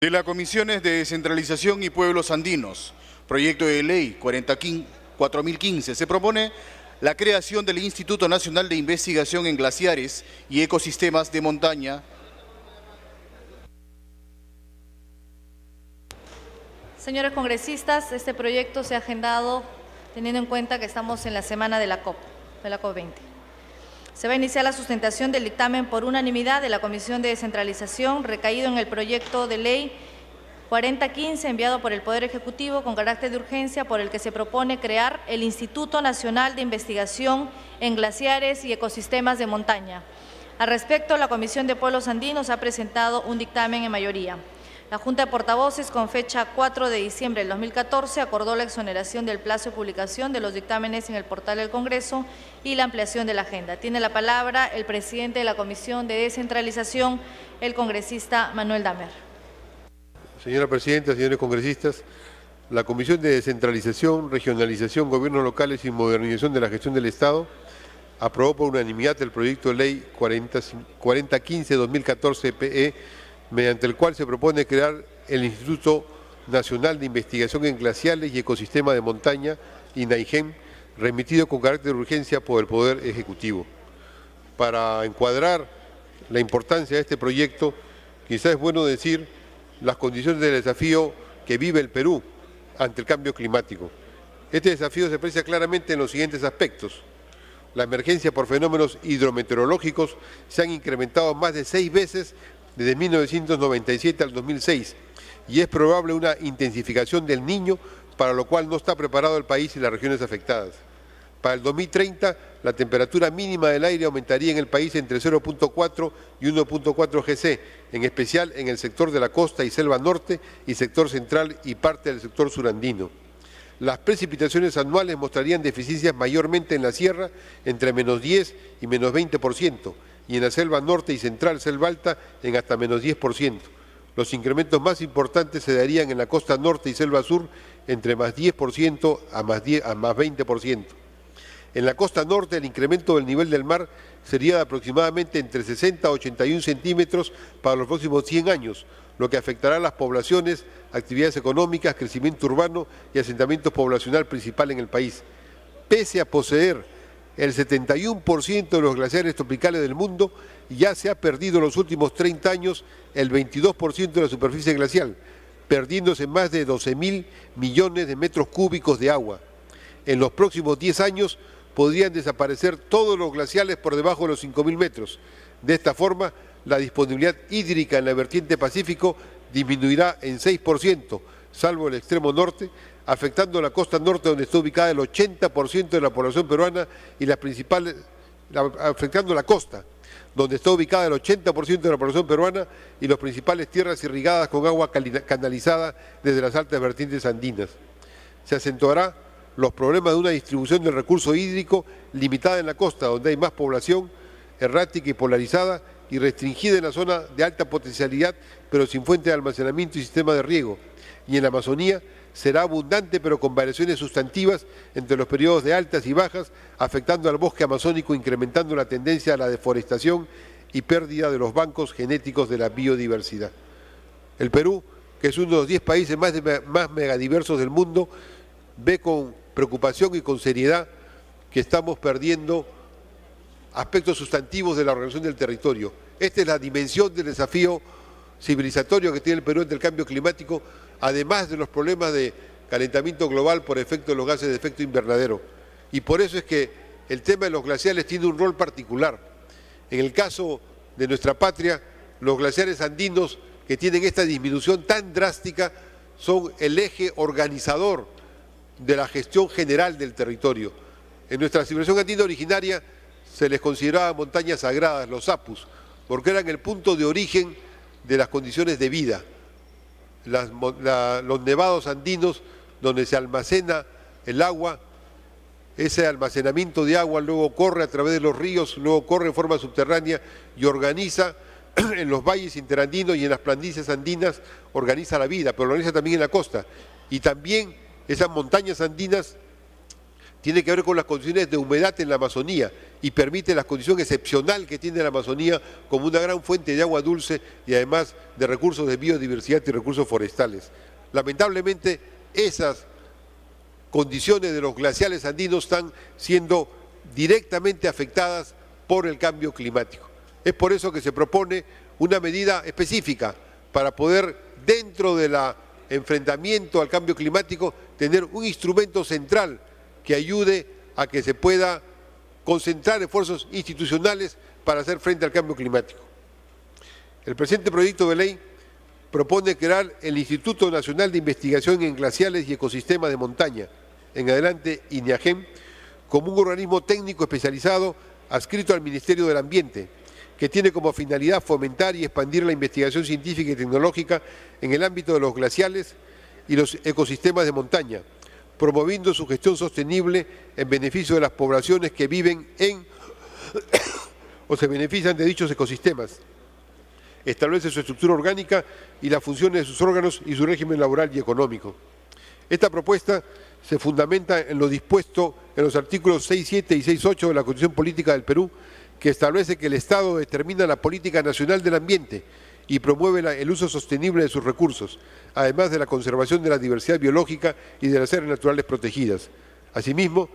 De las Comisiones de Descentralización y Pueblos Andinos, proyecto de ley 4015, se propone la creación del Instituto Nacional de Investigación en Glaciares y Ecosistemas de Montaña. Señores congresistas, este proyecto se ha agendado teniendo en cuenta que estamos en la semana de la COP20. Se va a iniciar la sustentación del dictamen por unanimidad de la Comisión de Descentralización, recaído en el proyecto de ley 4015, enviado por el Poder Ejecutivo con carácter de urgencia, por el que se propone crear el Instituto Nacional de Investigación en Glaciares y Ecosistemas de Montaña. Al respecto, la Comisión de Pueblos Andinos ha presentado un dictamen en mayoría. La Junta de Portavoces, con fecha 4 de diciembre del 2014, acordó la exoneración del plazo de publicación de los dictámenes en el portal del Congreso y la ampliación de la agenda. Tiene la palabra el presidente de la Comisión de Descentralización, el congresista Manuel Damer. Señora Presidenta, señores congresistas, la Comisión de Descentralización, Regionalización, Gobiernos Locales y Modernización de la Gestión del Estado aprobó por unanimidad el proyecto de ley 4015-2014-PE, mediante el cual se propone crear el Instituto Nacional de Investigación en Glaciares y Ecosistemas de Montaña, INAIGEM, remitido con carácter de urgencia por el Poder Ejecutivo. Para encuadrar la importancia de este proyecto, quizás es bueno decir las condiciones de desafío que vive el Perú ante el cambio climático. Este desafío se aprecia claramente en los siguientes aspectos. La emergencia por fenómenos hidrometeorológicos se han incrementado más de 6 veces desde 1997 al 2006 y es probable una intensificación del Niño, para lo cual no está preparado el país y las regiones afectadas. Para el 2030, la temperatura mínima del aire aumentaría en el país entre 0.4 y 1.4 Gc, en especial en el sector de la costa y selva norte y sector central y parte del sector surandino. Las precipitaciones anuales mostrarían deficiencias mayormente en la sierra, entre menos 10 y menos 20%, y en la selva norte y central, selva alta, en hasta menos 10%. Los incrementos más importantes se darían en la costa norte y selva sur, entre más 10% a más 20%. En la costa norte, el incremento del nivel del mar sería de aproximadamente entre 60 a 81 centímetros para los próximos 100 años, lo que afectará a las poblaciones, actividades económicas, crecimiento urbano y asentamiento poblacional principal en el país. Pese a poseer el 71% de los glaciares tropicales del mundo, ya se ha perdido en los últimos 30 años el 22% de la superficie glacial, perdiéndose más de 12.000 millones de metros cúbicos de agua. En los próximos 10 años podrían desaparecer todos los glaciales por debajo de los 5.000 metros. De esta forma, la disponibilidad hídrica en la vertiente Pacífico disminuirá en 6%, salvo el extremo norte, afectando la costa norte, donde está ubicada el 80% de la población peruana, y afectando la costa, donde está ubicada el 80% de la población peruana y las principales tierras irrigadas con agua canalizada desde las altas vertientes andinas. Se acentuará los problemas de una distribución del recurso hídrico limitada en la costa, donde hay más población, errática y polarizada, y restringida en la zona de alta potencialidad, pero sin fuente de almacenamiento y sistema de riego. Y en la Amazonía será abundante, pero con variaciones sustantivas entre los periodos de altas y bajas, afectando al bosque amazónico, incrementando la tendencia a la deforestación y pérdida de los bancos genéticos de la biodiversidad. El Perú, que es uno de los 10 países más megadiversos del mundo, ve con preocupación y con seriedad que estamos perdiendo aspectos sustantivos de la organización del territorio. Esta es la dimensión del desafío civilizatorio que tiene el Perú ante el cambio climático, además de los problemas de calentamiento global por efecto de los gases de efecto invernadero. Y por eso es que el tema de los glaciares tiene un rol particular. En el caso de nuestra patria, los glaciares andinos, que tienen esta disminución tan drástica, son el eje organizador de la gestión general del territorio. En nuestra civilización andina originaria se les consideraba montañas sagradas, los apus, porque eran el punto de origen de las condiciones de vida. Los nevados andinos, donde se almacena el agua, ese almacenamiento de agua luego corre a través de los ríos, luego corre en forma subterránea y organiza en los valles interandinos y en las planicies andinas, organiza la vida, pero organiza también en la costa. Y también esas montañas andinas tiene que ver con las condiciones de humedad en la Amazonía y permite la condición excepcional que tiene la Amazonía como una gran fuente de agua dulce y además de recursos de biodiversidad y recursos forestales. Lamentablemente, esas condiciones de los glaciales andinos están siendo directamente afectadas por el cambio climático. Es por eso que se propone una medida específica para poder, dentro del enfrentamiento al cambio climático, tener un instrumento central que ayude a que se pueda concentrar esfuerzos institucionales para hacer frente al cambio climático. El presente proyecto de ley propone crear el Instituto Nacional de Investigación en Glaciales y Ecosistemas de Montaña, en adelante INEAGEM, como un organismo técnico especializado adscrito al Ministerio del Ambiente, que tiene como finalidad fomentar y expandir la investigación científica y tecnológica en el ámbito de los glaciales y los ecosistemas de montaña, promoviendo su gestión sostenible en beneficio de las poblaciones que viven en o se benefician de dichos ecosistemas. Establece su estructura orgánica y las funciones de sus órganos y su régimen laboral y económico. Esta propuesta se fundamenta en lo dispuesto en los artículos 6.7 y 6.8 de la Constitución Política del Perú, que establece que el Estado determina la política nacional del ambiente y promueve el uso sostenible de sus recursos, además de la conservación de la diversidad biológica y de las áreas naturales protegidas. Asimismo,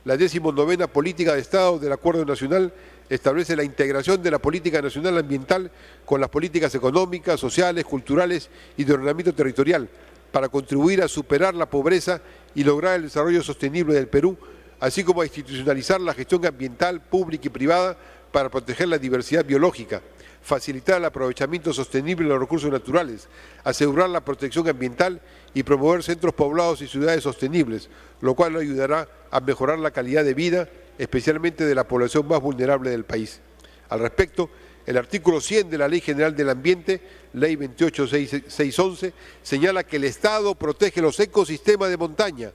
la 19ª Política de Estado del Acuerdo Nacional establece la integración de la política nacional ambiental con las políticas económicas, sociales, culturales y de ordenamiento territorial, para contribuir a superar la pobreza y lograr el desarrollo sostenible del Perú, así como a institucionalizar la gestión ambiental pública y privada para proteger la diversidad biológica, facilitar el aprovechamiento sostenible de los recursos naturales, asegurar la protección ambiental y promover centros poblados y ciudades sostenibles, lo cual ayudará a mejorar la calidad de vida, especialmente de la población más vulnerable del país. Al respecto, el artículo 100 de la Ley General del Ambiente, Ley 28.611, señala que el Estado protege los ecosistemas de montaña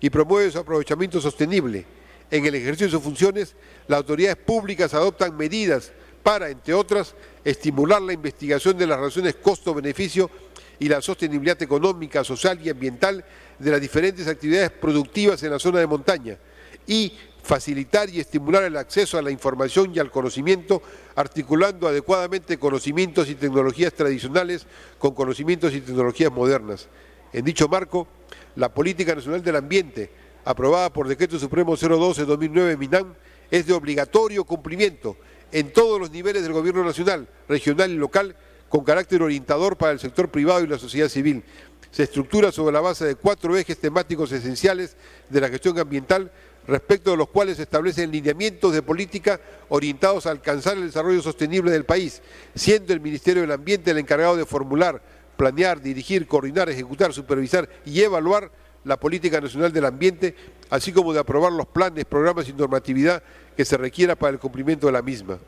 y promueve su aprovechamiento sostenible. En el ejercicio de sus funciones, las autoridades públicas adoptan medidas para, entre otras, estimular la investigación de las relaciones costo-beneficio y la sostenibilidad económica, social y ambiental de las diferentes actividades productivas en la zona de montaña y facilitar y estimular el acceso a la información y al conocimiento, articulando adecuadamente conocimientos y tecnologías tradicionales con conocimientos y tecnologías modernas. En dicho marco, la Política Nacional del Ambiente, aprobada por Decreto Supremo 012-2009 MINAM, es de obligatorio cumplimiento en todos los niveles del Gobierno nacional, regional y local, con carácter orientador para el sector privado y la sociedad civil. Se estructura sobre la base de 4 ejes temáticos esenciales de la gestión ambiental, respecto de los cuales se establecen lineamientos de política orientados a alcanzar el desarrollo sostenible del país, siendo el Ministerio del Ambiente el encargado de formular, planear, dirigir, coordinar, ejecutar, supervisar y evaluar la Política Nacional del Ambiente, así como de aprobar los planes, programas y normatividad que se requiera para el cumplimiento de la misma.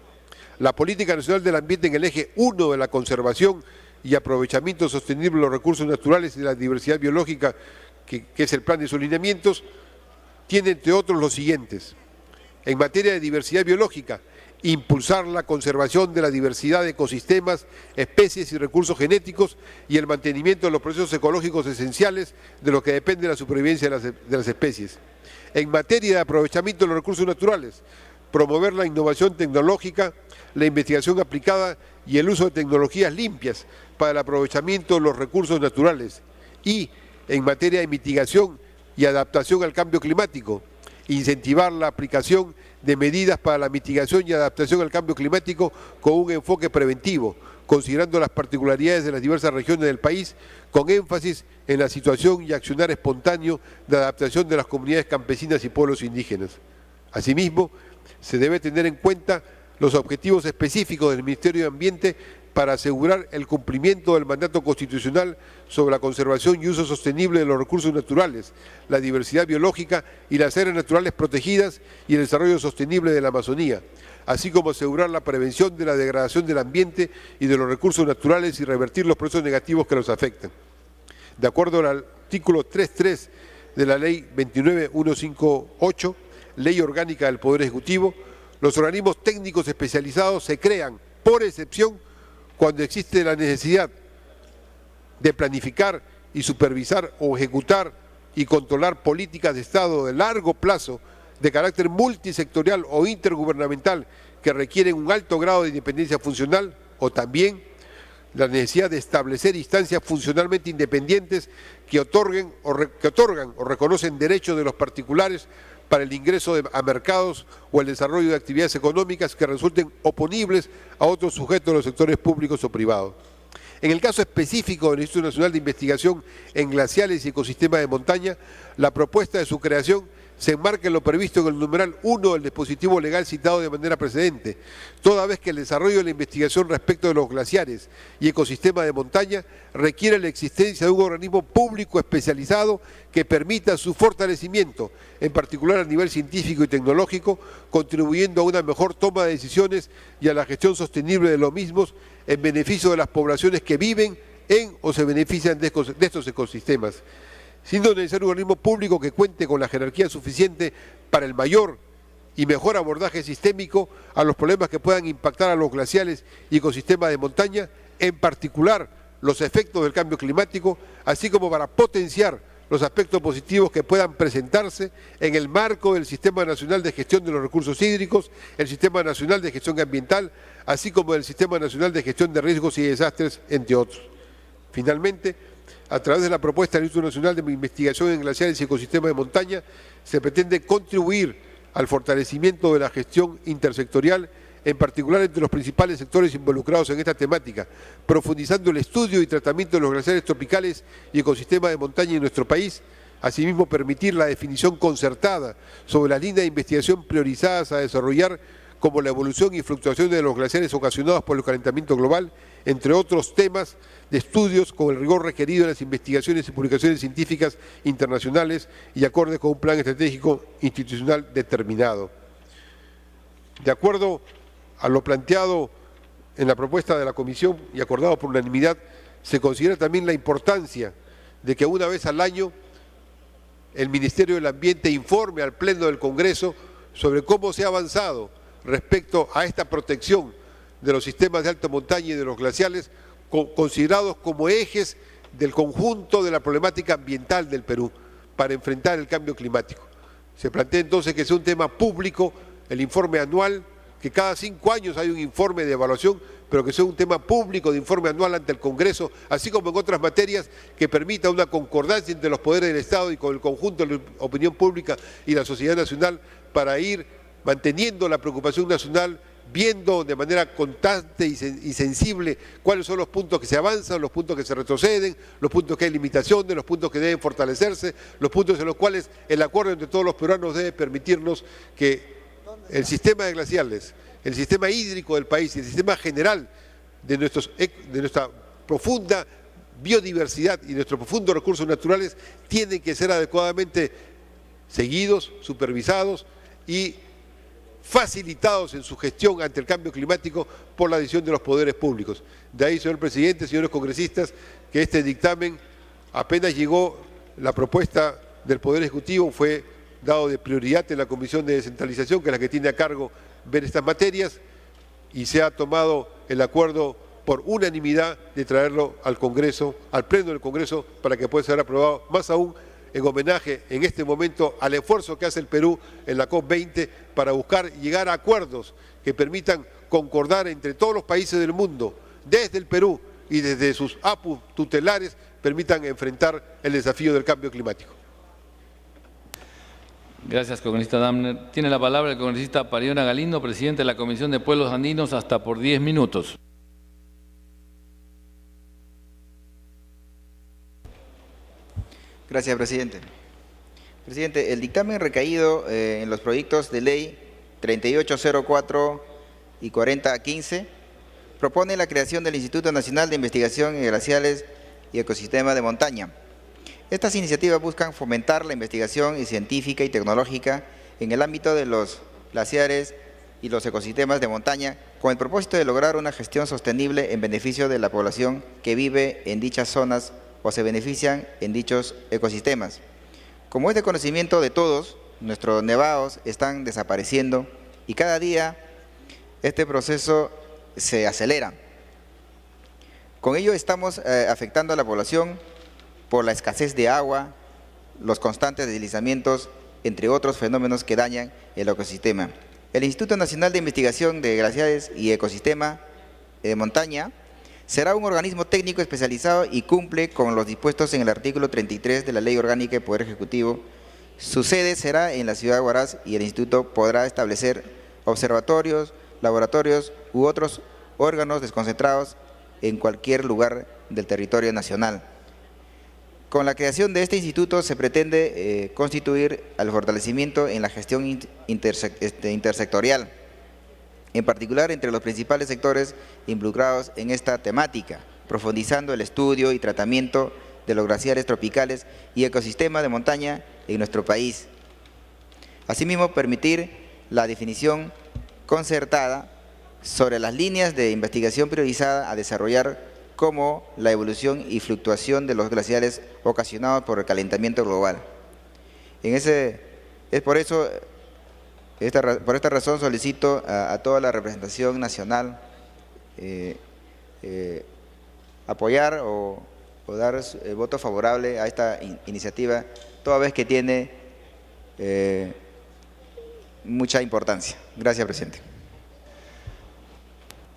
La Política Nacional del Ambiente, en el eje 1 de la conservación y aprovechamiento sostenible de los recursos naturales y de la diversidad biológica, que es el plan de sus lineamientos, tiene entre otros los siguientes. En materia de diversidad biológica, impulsar la conservación de la diversidad de ecosistemas, especies y recursos genéticos y el mantenimiento de los procesos ecológicos esenciales de los que depende la supervivencia de las especies. En materia de aprovechamiento de los recursos naturales, promover la innovación tecnológica, la investigación aplicada y el uso de tecnologías limpias para el aprovechamiento de los recursos naturales. Y en materia de mitigación y adaptación al cambio climático, incentivar la aplicación de medidas para la mitigación y adaptación al cambio climático con un enfoque preventivo, considerando las particularidades de las diversas regiones del país, con énfasis en la situación y accionar espontáneo de adaptación de las comunidades campesinas y pueblos indígenas. Asimismo, se debe tener en cuenta los objetivos específicos del Ministerio de Ambiente para asegurar el cumplimiento del mandato constitucional sobre la conservación y uso sostenible de los recursos naturales, la diversidad biológica y las áreas naturales protegidas y el desarrollo sostenible de la Amazonía, así como asegurar la prevención de la degradación del ambiente y de los recursos naturales y revertir los procesos negativos que los afectan. De acuerdo al artículo 3.3 de la Ley 29.158, Ley Orgánica del Poder Ejecutivo, los organismos técnicos especializados se crean, por excepción, cuando existe la necesidad de planificar y supervisar o ejecutar y controlar políticas de Estado de largo plazo de carácter multisectorial o intergubernamental que requieren un alto grado de independencia funcional, o también la necesidad de establecer instancias funcionalmente independientes que otorgan o reconocen derechos de los particulares para el ingreso a mercados o el desarrollo de actividades económicas que resulten oponibles a otros sujetos de los sectores públicos o privados. En el caso específico del Instituto Nacional de Investigación en Glaciales y Ecosistemas de Montaña, la propuesta de su creación se enmarca en lo previsto en el numeral 1 del dispositivo legal citado de manera precedente, toda vez que el desarrollo de la investigación respecto de los glaciares y ecosistemas de montaña requiere la existencia de un organismo público especializado que permita su fortalecimiento, en particular a nivel científico y tecnológico, contribuyendo a una mejor toma de decisiones y a la gestión sostenible de los mismos en beneficio de las poblaciones que viven en o se benefician de estos ecosistemas, siendo necesario un organismo público que cuente con la jerarquía suficiente para el mayor y mejor abordaje sistémico a los problemas que puedan impactar a los glaciales y ecosistemas de montaña, en particular los efectos del cambio climático, así como para potenciar los aspectos positivos que puedan presentarse en el marco del Sistema Nacional de Gestión de los Recursos Hídricos, el Sistema Nacional de Gestión Ambiental, así como el Sistema Nacional de Gestión de Riesgos y Desastres, entre otros. Finalmente, a través de la propuesta del Instituto Nacional de Investigación en Glaciares y Ecosistemas de Montaña, se pretende contribuir al fortalecimiento de la gestión intersectorial, en particular entre los principales sectores involucrados en esta temática, profundizando el estudio y tratamiento de los glaciares tropicales y ecosistemas de montaña en nuestro país, asimismo permitir la definición concertada sobre las líneas de investigación priorizadas a desarrollar, como la evolución y fluctuación de los glaciares ocasionados por el calentamiento global, entre otros temas de estudios con el rigor requerido en las investigaciones y publicaciones científicas internacionales y acorde con un plan estratégico institucional determinado. De acuerdo a lo planteado en la propuesta de la Comisión y acordado por unanimidad, se considera también la importancia de que una vez al año el Ministerio del Ambiente informe al Pleno del Congreso sobre cómo se ha avanzado respecto a esta protección de los sistemas de alta montaña y de los glaciales, considerados como ejes del conjunto de la problemática ambiental del Perú para enfrentar el cambio climático. Se plantea entonces que sea un tema público, el informe anual, que cada 5 años hay un informe de evaluación, pero que sea un tema público de informe anual ante el Congreso, así como en otras materias que permita una concordancia entre los poderes del Estado y con el conjunto de la opinión pública y la sociedad nacional para ir manteniendo la preocupación nacional, viendo de manera constante y sensible cuáles son los puntos que se avanzan, los puntos que se retroceden, los puntos que hay limitaciones, los puntos que deben fortalecerse, los puntos en los cuales el acuerdo entre todos los peruanos debe permitirnos que el sistema de glaciales, el sistema hídrico del país y el sistema general de nuestra profunda biodiversidad y nuestros profundos recursos naturales tienen que ser adecuadamente seguidos, supervisados y facilitados en su gestión ante el cambio climático por la decisión de los poderes públicos. De ahí, señor presidente, señores congresistas, que este dictamen, apenas llegó la propuesta del Poder Ejecutivo, fue dado de prioridad en la Comisión de Descentralización, que es la que tiene a cargo ver estas materias, y se ha tomado el acuerdo por unanimidad de traerlo al Congreso, al Pleno del Congreso, para que pueda ser aprobado, más aún en homenaje en este momento al esfuerzo que hace el Perú en la COP20 para buscar llegar a acuerdos que permitan concordar entre todos los países del mundo, desde el Perú y desde sus APU tutelares, permitan enfrentar el desafío del cambio climático. Gracias, congresista Damner. Tiene la palabra el congresista Pariona Galindo, presidente de la Comisión de Pueblos Andinos, hasta por 10 minutos. Gracias, presidente. Presidente, el dictamen recaído en los proyectos de ley 3804 y 4015 propone la creación del Instituto Nacional de Investigación en Glaciales y Ecosistemas de Montaña. Estas iniciativas buscan fomentar la investigación científica y tecnológica en el ámbito de los glaciares y los ecosistemas de montaña, con el propósito de lograr una gestión sostenible en beneficio de la población que vive en dichas zonas o se benefician en dichos ecosistemas. Como es de conocimiento de todos, nuestros nevados están desapareciendo y cada día este proceso se acelera. Con ello estamos afectando a la población por la escasez de agua, los constantes deslizamientos, entre otros fenómenos que dañan el ecosistema. El Instituto Nacional de Investigación de Glaciares y Ecosistema de Montaña será un organismo técnico especializado y cumple con los dispuestos en el artículo 33 de la Ley Orgánica del Poder Ejecutivo. Su sede será en la ciudad de Huaraz y el instituto podrá establecer observatorios, laboratorios u otros órganos desconcentrados en cualquier lugar del territorio nacional. Con la creación de este instituto se pretende constituir al fortalecimiento en la gestión intersectorial, en particular entre los principales sectores involucrados en esta temática, profundizando el estudio y tratamiento de los glaciares tropicales y ecosistemas de montaña en nuestro país. Asimismo, permitir la definición concertada sobre las líneas de investigación priorizada a desarrollar, como la evolución y fluctuación de los glaciares ocasionados por el calentamiento global. Por esta razón solicito a toda la representación nacional apoyar o dar voto favorable a esta iniciativa, toda vez que tiene mucha importancia. Gracias, presidente.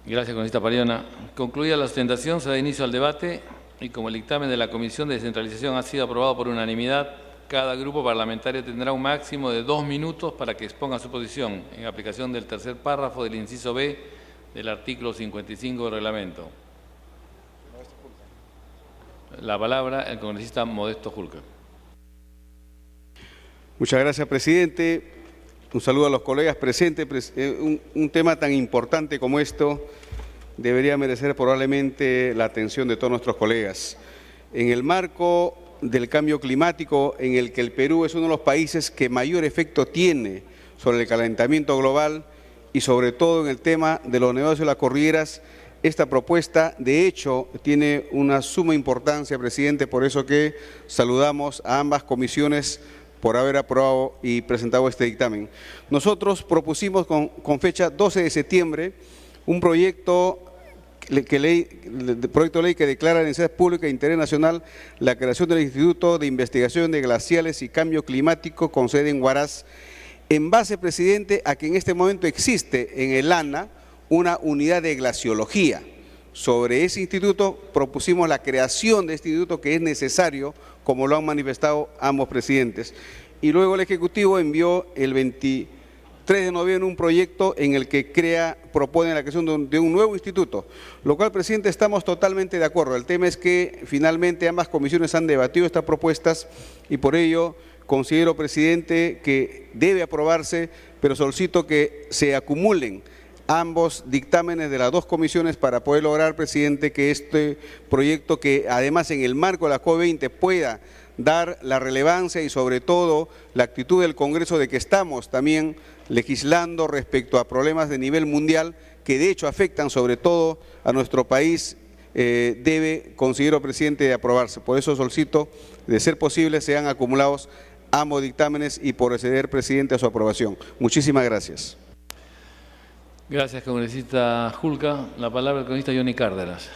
Gracias, congresista Pariona. Concluida la sustentación, se da inicio al debate y como el dictamen de la Comisión de Descentralización ha sido aprobado por unanimidad, cada grupo parlamentario tendrá un máximo de 2 minutos para que exponga su posición en aplicación del tercer párrafo del inciso B del artículo 55 del reglamento. La palabra el congresista Modesto Julca. Muchas gracias, presidente. Un saludo a los colegas presentes. Un tema tan importante como esto debería merecer probablemente la atención de todos nuestros colegas. En el marco del cambio climático, en el que el Perú es uno de los países que mayor efecto tiene sobre el calentamiento global y sobre todo en el tema de los negocios de las cordilleras, esta propuesta de hecho tiene una suma importancia, presidente, por eso que saludamos a ambas comisiones por haber aprobado y presentado este dictamen. Nosotros propusimos con fecha 12 de septiembre un proyecto de ley que declara de necesidad pública e interés nacional la creación del Instituto de Investigación de Glaciales y Cambio Climático con sede en Huaraz, en base, presidente, a que en este momento existe en el ANA una unidad de glaciología. Sobre ese instituto propusimos la creación de este instituto que es necesario, como lo han manifestado ambos presidentes. Y luego el Ejecutivo envió el 23 de noviembre un proyecto en el que propone la creación de un nuevo instituto, lo cual, presidente, estamos totalmente de acuerdo. El tema es que finalmente ambas comisiones han debatido estas propuestas y por ello considero, presidente, que debe aprobarse, pero solicito que se acumulen ambos dictámenes de las dos comisiones para poder lograr, presidente, que este proyecto, que además en el marco de la COP20 pueda dar la relevancia y sobre todo la actitud del Congreso de que estamos también legislando respecto a problemas de nivel mundial que de hecho afectan sobre todo a nuestro país, debe, considero, presidente, de aprobarse. Por eso solicito, de ser posible, sean acumulados ambos dictámenes y proceder, presidente, a su aprobación. Muchísimas gracias. Gracias, congresista Julca. La palabra al congresista Johnny Cárdenas.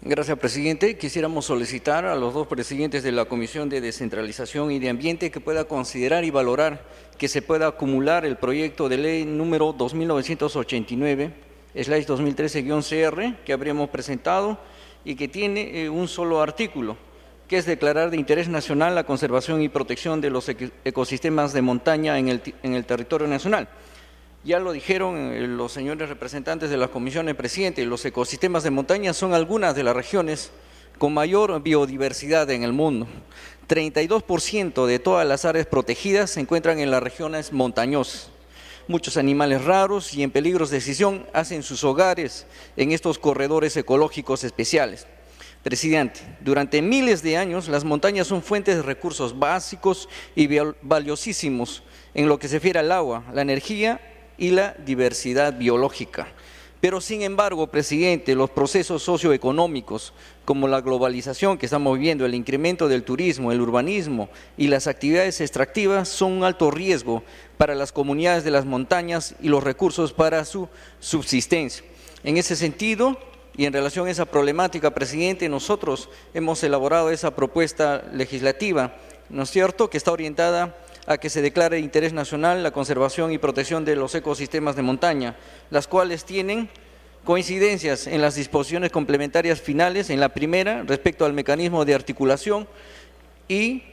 Gracias, presidente. Quisiéramos solicitar a los dos presidentes de la Comisión de Descentralización y de Ambiente que pueda considerar y valorar que se pueda acumular el proyecto de ley número 2989/2013-CR que habríamos presentado y que tiene un solo artículo, que es declarar de interés nacional la conservación y protección de los ecosistemas de montaña en el territorio nacional. Ya lo dijeron los señores representantes de las comisiones, presidente, los ecosistemas de montaña son algunas de las regiones con mayor biodiversidad en el mundo. 32% de todas las áreas protegidas se encuentran en las regiones montañosas. Muchos animales raros y en peligros de extinción hacen sus hogares en estos corredores ecológicos especiales. Presidente, durante miles de años las montañas son fuentes de recursos básicos y valiosísimos en lo que se refiere al agua, la energía y la diversidad biológica. Pero sin embargo, presidente, los procesos socioeconómicos como la globalización que estamos viviendo, el incremento del turismo, el urbanismo y las actividades extractivas son un alto riesgo para las comunidades de las montañas y los recursos para su subsistencia. En ese sentido, Y en relación a esa problemática, presidente, nosotros hemos elaborado esa propuesta legislativa, ¿no es cierto?, que está orientada a que se declare de interés nacional la conservación y protección de los ecosistemas de montaña, las cuales tienen coincidencias en las disposiciones complementarias finales, en la primera, respecto al mecanismo de articulación, y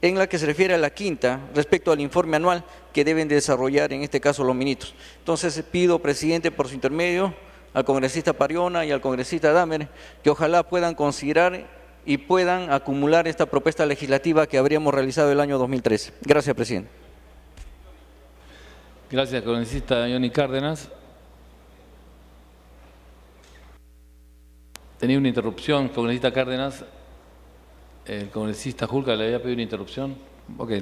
en la que se refiere a la quinta, respecto al informe anual que deben desarrollar, en este caso, los ministros. Entonces, pido, presidente, por su intermedio, al congresista Pariona y al congresista Damer, que ojalá puedan considerar y puedan acumular esta propuesta legislativa que habríamos realizado el año 2013. Gracias, presidente. Gracias, congresista Johnny Cárdenas. Tenía una interrupción, congresista Cárdenas. El congresista Julca le había pedido una interrupción. Ok,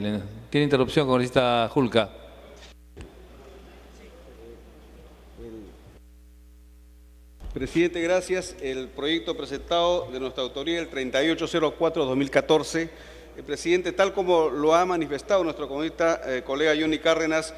tiene interrupción, congresista Julca. Presidente, gracias. El proyecto presentado de nuestra autoría, el 3804-2014, presidente, tal como lo ha manifestado nuestro colega Johnny Cárdenas,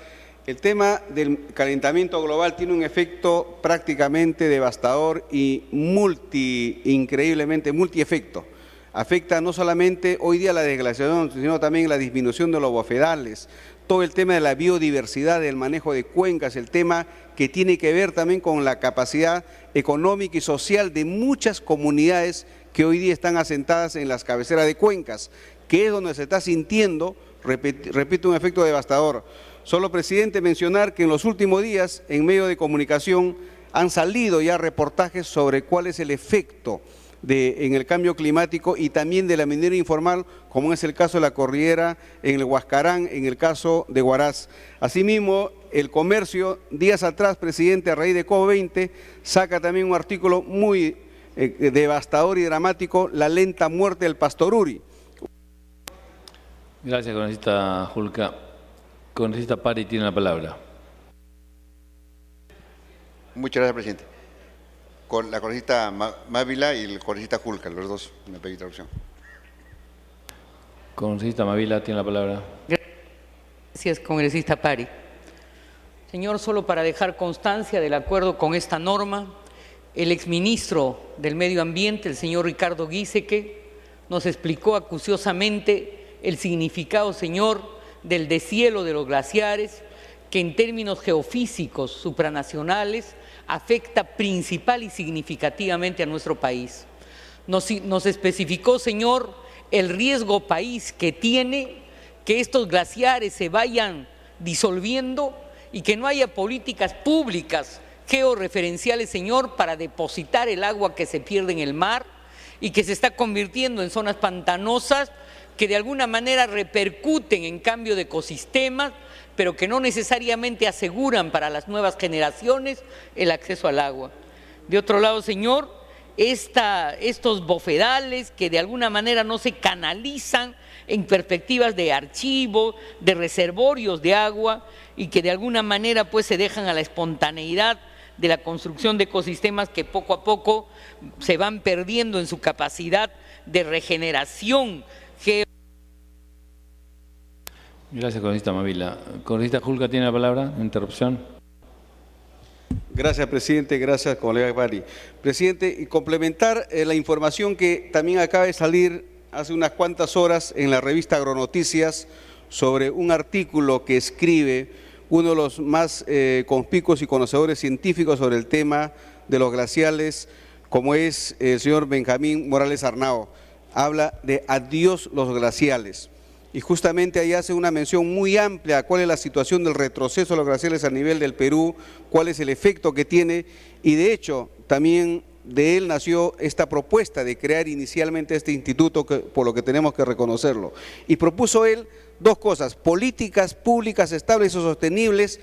el tema del calentamiento global tiene un efecto prácticamente devastador y increíblemente multiefecto. Afecta no solamente hoy día la desglaciación, sino también la disminución de los bofedales, todo el tema de la biodiversidad, del manejo de cuencas, el tema que tiene que ver también con la capacidad económica y social de muchas comunidades que hoy día están asentadas en las cabeceras de cuencas, que es donde se está sintiendo, repito, un efecto devastador. Solo, presidente, mencionar que en los últimos días, en medio de comunicación, han salido ya reportajes sobre cuál es el efecto en el cambio climático y también de la minería informal, como es el caso de la cordillera, en el Huascarán, en el caso de Huaraz. Asimismo, el comercio, días atrás, presidente, a raíz de COP20, saca también un artículo muy devastador y dramático, la lenta muerte del pastoruri. Gracias, congresista Julca. Congresista Pari tiene la palabra. Muchas gracias, presidente. Con la congresista Mávila y el congresista Julca, los dos, me pedí interrupción. Congresista Mávila tiene la palabra. Gracias, congresista Pari. Señor, solo para dejar constancia del acuerdo con esta norma, el exministro del Medio Ambiente, el señor Ricardo Giesecke, nos explicó acuciosamente el significado, señor, del deshielo de los glaciares, que en términos geofísicos supranacionales afecta principal y significativamente a nuestro país. Nos especificó, señor, el riesgo país que tiene que estos glaciares se vayan disolviendo y que no haya políticas públicas georreferenciales, señor, para depositar el agua que se pierde en el mar y que se está convirtiendo en zonas pantanosas que de alguna manera repercuten en cambio de ecosistemas, pero que no necesariamente aseguran para las nuevas generaciones el acceso al agua. De otro lado, señor, estos bofedales que de alguna manera no se canalizan en perspectivas de archivo, de reservorios de agua y que de alguna manera pues se dejan a la espontaneidad de la construcción de ecosistemas que poco a poco se van perdiendo en su capacidad de regeneración. Gracias, congresista Mávila. Congresista Julca tiene la palabra. Interrupción. Gracias, presidente. Gracias, colega Pari. Presidente, y complementar la información que también acaba de salir hace unas cuantas horas en la revista Agronoticias sobre un artículo que escribe uno de los más conspicuos y conocedores científicos sobre el tema de los glaciales, como es el señor Benjamín Morales Arnao. Habla de adiós los glaciales. Y justamente ahí hace una mención muy amplia a cuál es la situación del retroceso de los glaciales a nivel del Perú, cuál es el efecto que tiene, y de hecho también de él nació esta propuesta de crear inicialmente este instituto, por lo que tenemos que reconocerlo. Y propuso él dos cosas: políticas públicas estables y sostenibles,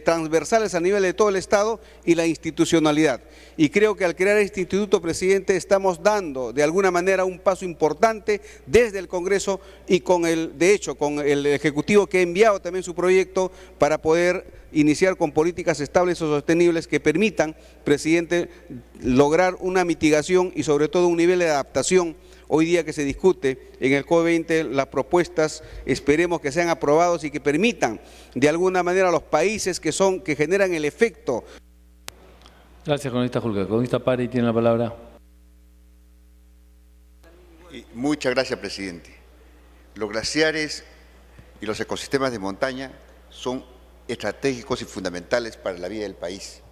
transversales a nivel de todo el Estado, y la institucionalidad. Y creo que al crear este instituto, presidente, estamos dando de alguna manera un paso importante desde el Congreso y con el Ejecutivo, que ha enviado también su proyecto para poder iniciar con políticas estables o sostenibles que permitan, presidente, lograr una mitigación y sobre todo un nivel de adaptación. Hoy día que se discute en el COP20, las propuestas esperemos que sean aprobadas y que permitan de alguna manera a los países que generan el efecto. Gracias, congresista Julca. Congresista Pari tiene la palabra. Muchas gracias, presidente. Los glaciares y los ecosistemas de montaña son estratégicos y fundamentales para la vida del país.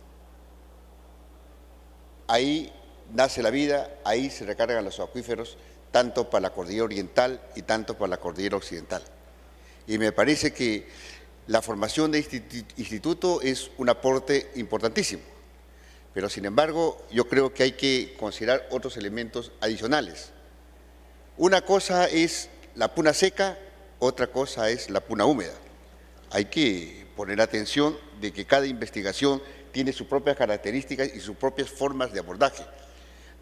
Ahí nace la vida, ahí se recargan los acuíferos, tanto para la cordillera oriental y tanto para la cordillera occidental. Y me parece que la formación de este instituto es un aporte importantísimo, pero sin embargo yo creo que hay que considerar otros elementos adicionales. Una cosa es la puna seca, otra cosa es la puna húmeda. Hay que poner atención de que cada investigación tiene sus propias características y sus propias formas de abordaje.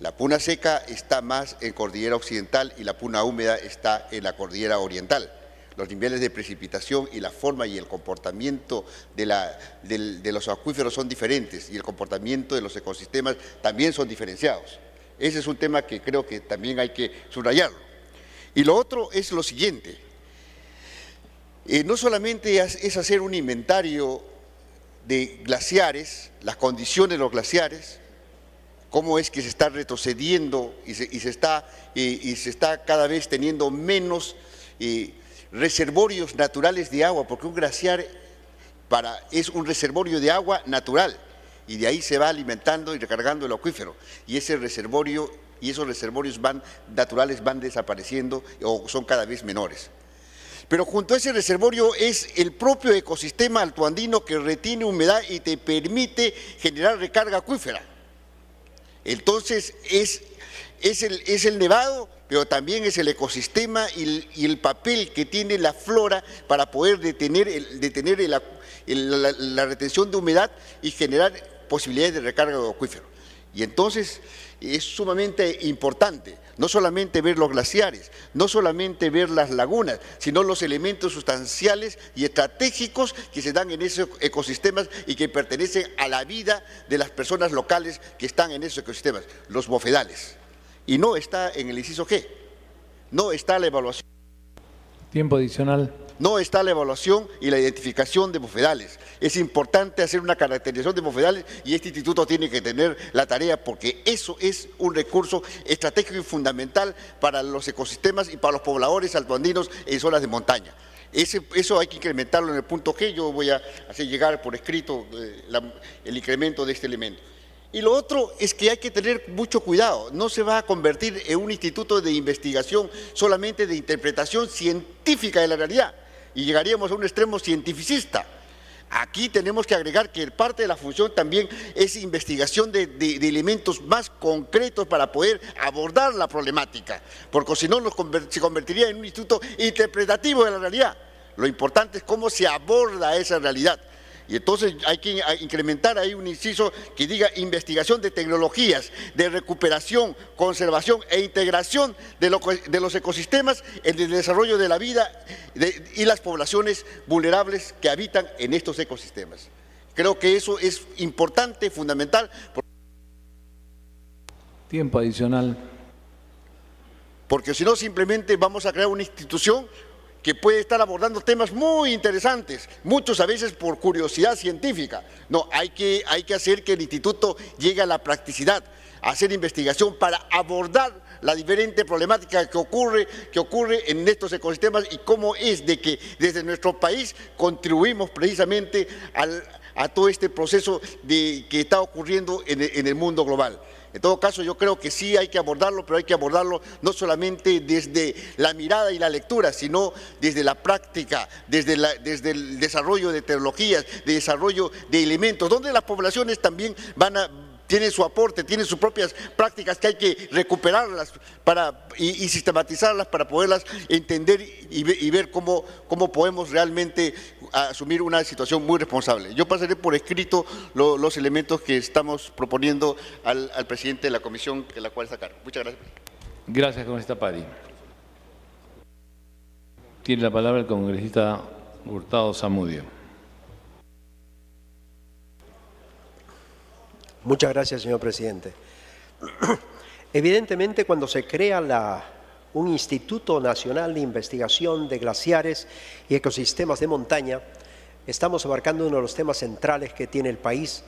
La puna seca está más en cordillera occidental y la puna húmeda está en la cordillera oriental. Los niveles de precipitación y la forma y el comportamiento de los acuíferos son diferentes y el comportamiento de los ecosistemas también son diferenciados. Ese es un tema que creo que también hay que subrayarlo. Y lo otro es lo siguiente. No solamente es hacer un inventario de glaciares, las condiciones de los glaciares, cómo es que se está retrocediendo y se está cada vez teniendo menos reservorios naturales de agua, porque un glaciar es un reservorio de agua natural y de ahí se va alimentando y recargando el acuífero y ese reservorio y esos reservorios naturales van desapareciendo o son cada vez menores. Pero junto a ese reservorio es el propio ecosistema altoandino que retiene humedad y te permite generar recarga acuífera. Entonces es el nevado, pero también es el ecosistema y el papel que tiene la flora para poder detener la retención de humedad y generar posibilidades de recarga de acuífero. Y entonces es sumamente importante no solamente ver los glaciares, no solamente ver las lagunas, sino los elementos sustanciales y estratégicos que se dan en esos ecosistemas y que pertenecen a la vida de las personas locales que están en esos ecosistemas, los bofedales. Y no está en el inciso G, no está la evaluación. Tiempo adicional. No está la evaluación y la identificación de bofedales. Es importante hacer una caracterización de bofedales y este instituto tiene que tener la tarea porque eso es un recurso estratégico y fundamental para los ecosistemas y para los pobladores altoandinos en zonas de montaña. Eso hay que incrementarlo en el punto G. Yo voy a hacer llegar por escrito el incremento de este elemento. Y lo otro es que hay que tener mucho cuidado, no se va a convertir en un instituto de investigación solamente de interpretación científica de la realidad y llegaríamos a un extremo cientificista. Aquí tenemos que agregar que parte de la función también es investigación de elementos más concretos para poder abordar la problemática, porque si no se convertiría en un instituto interpretativo de la realidad. Lo importante es cómo se aborda esa realidad. Y entonces hay que incrementar ahí un inciso que diga investigación de tecnologías, de recuperación, conservación e integración de los ecosistemas en el desarrollo de la vida y las poblaciones vulnerables que habitan en estos ecosistemas. Creo que eso es importante, fundamental. Tiempo adicional. Porque si no simplemente vamos a crear una institución que puede estar abordando temas muy interesantes, muchos a veces por curiosidad científica. No, hay que hacer que el instituto llegue a la practicidad, a hacer investigación para abordar la diferente problemática que ocurre en estos ecosistemas y cómo es de que desde nuestro país contribuimos precisamente a todo este proceso que está ocurriendo en el mundo global. En todo caso, yo creo que sí hay que abordarlo, pero hay que abordarlo no solamente desde la mirada y la lectura, sino desde la práctica, desde el desarrollo de tecnologías, de desarrollo de elementos, donde las poblaciones también tienen su aporte, tienen sus propias prácticas que hay que recuperarlas y sistematizarlas para poderlas entender y ver cómo podemos realmente asumir una situación muy responsable. Yo pasaré por escrito los elementos que estamos proponiendo al presidente de la comisión, la cual sacar. Muchas gracias. Gracias, congresista Pari. Tiene la palabra el congresista Hurtado Zamudio. Muchas gracias, señor presidente. Evidentemente, cuando se crea un Instituto Nacional de Investigación de Glaciares y Ecosistemas de Montaña, estamos abarcando uno de los temas centrales que tiene el país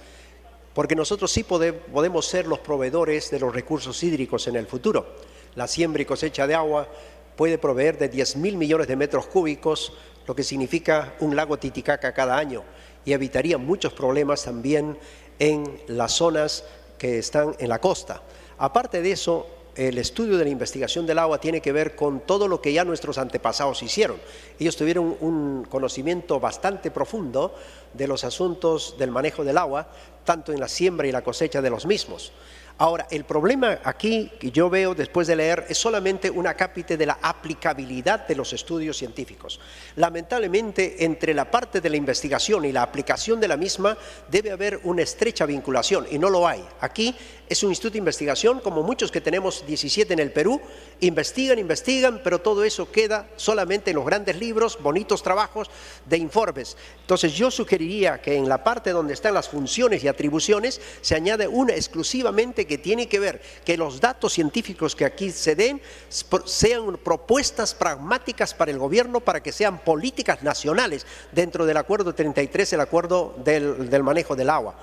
porque nosotros sí podemos ser los proveedores de los recursos hídricos en el futuro. La siembra y cosecha de agua puede proveer de 10.000 millones de metros cúbicos, lo que significa un lago Titicaca cada año, y evitaría muchos problemas también en las zonas que están en la costa. Aparte de eso, el estudio de la investigación del agua tiene que ver con todo lo que ya nuestros antepasados hicieron. Ellos tuvieron un conocimiento bastante profundo de los asuntos del manejo del agua, tanto en la siembra y la cosecha de los mismos. Ahora, el problema aquí que yo veo después de leer es solamente un acápite de la aplicabilidad de los estudios científicos. Lamentablemente, entre la parte de la investigación y la aplicación de la misma debe haber una estrecha vinculación y no lo hay. Aquí es un instituto de investigación, como muchos que tenemos 17 en el Perú, investigan, pero todo eso queda solamente en los grandes libros, bonitos trabajos de informes. Entonces yo sugeriría que en la parte donde están las funciones y atribuciones se añade una exclusivamente que tiene que ver que los datos científicos que aquí se den sean propuestas pragmáticas para el gobierno, para que sean políticas nacionales dentro del Acuerdo 33, el acuerdo del manejo del agua.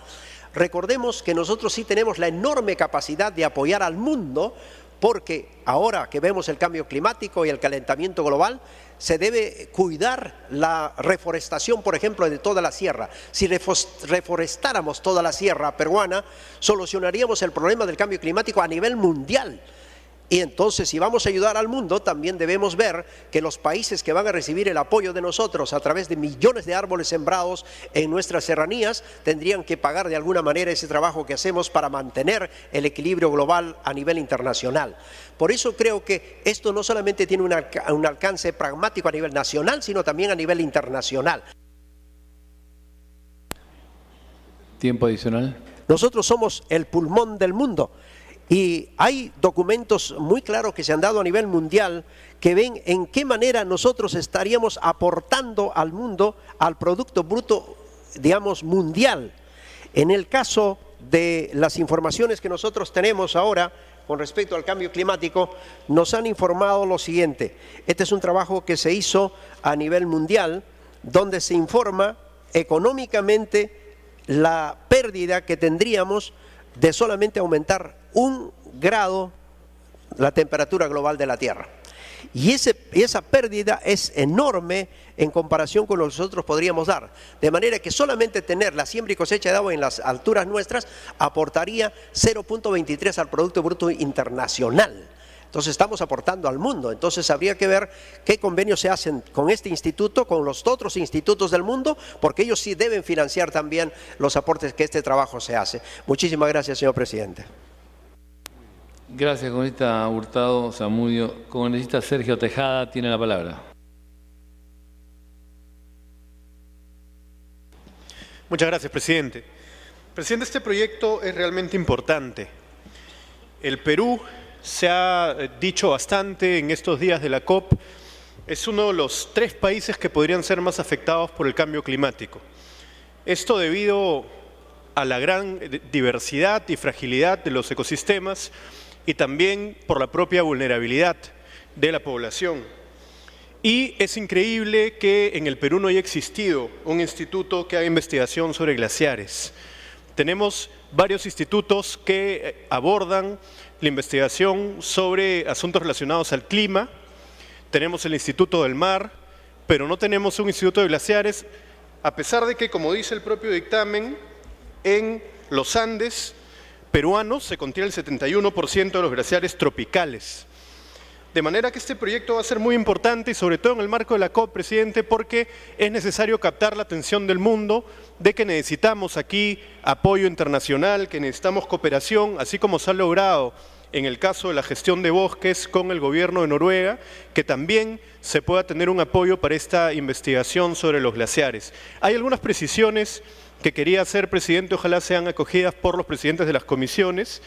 Recordemos que nosotros sí tenemos la enorme capacidad de apoyar al mundo, porque ahora que vemos el cambio climático y el calentamiento global, se debe cuidar la reforestación, por ejemplo, de toda la sierra. Si reforestáramos toda la sierra peruana, solucionaríamos el problema del cambio climático a nivel mundial. Y entonces, si vamos a ayudar al mundo, también debemos ver que los países que van a recibir el apoyo de nosotros a través de millones de árboles sembrados en nuestras serranías, tendrían que pagar de alguna manera ese trabajo que hacemos para mantener el equilibrio global a nivel internacional. Por eso creo que esto no solamente tiene un alcance pragmático a nivel nacional, sino también a nivel internacional. Tiempo adicional. Nosotros somos el pulmón del mundo. Y hay documentos muy claros que se han dado a nivel mundial que ven en qué manera nosotros estaríamos aportando al mundo, al Producto Bruto, digamos, mundial. En el caso de las informaciones que nosotros tenemos ahora con respecto al cambio climático, nos han informado lo siguiente. Este es un trabajo que se hizo a nivel mundial, donde se informa económicamente la pérdida que tendríamos de solamente aumentar 1 grado la temperatura global de la Tierra. Y esa pérdida es enorme en comparación con lo que nosotros podríamos dar. De manera que solamente tener la siembra y cosecha de agua en las alturas nuestras aportaría 0.23 al Producto Bruto Internacional. Entonces estamos aportando al mundo. Entonces habría que ver qué convenios se hacen con este instituto, con los otros institutos del mundo, porque ellos sí deben financiar también los aportes que este trabajo se hace. Muchísimas gracias, señor presidente. Gracias, congresista Hurtado Zamudio. Congresista Sergio Tejada tiene la palabra. Muchas gracias, presidente. Presidente, este proyecto es realmente importante. El Perú, se ha dicho bastante en estos días de la COP, es uno de los 3 países que podrían ser más afectados por el cambio climático. Esto debido a la gran diversidad y fragilidad de los ecosistemas y también por la propia vulnerabilidad de la población. Y es increíble que en el Perú no haya existido un instituto que haga investigación sobre glaciares. Tenemos varios institutos que abordan la investigación sobre asuntos relacionados al clima. Tenemos el Instituto del Mar, pero no tenemos un instituto de glaciares, a pesar de que, como dice el propio dictamen, en los Andes peruanos se contiene el 71% de los glaciares tropicales. De manera que este proyecto va a ser muy importante y sobre todo en el marco de la COP, presidente, porque es necesario captar la atención del mundo de que necesitamos aquí apoyo internacional, que necesitamos cooperación, así como se ha logrado en el caso de la gestión de bosques con el gobierno de Noruega, que también se pueda tener un apoyo para esta investigación sobre los glaciares. Hay algunas precisiones que quería hacer, presidente, ojalá sean acogidas por los presidentes de las comisiones.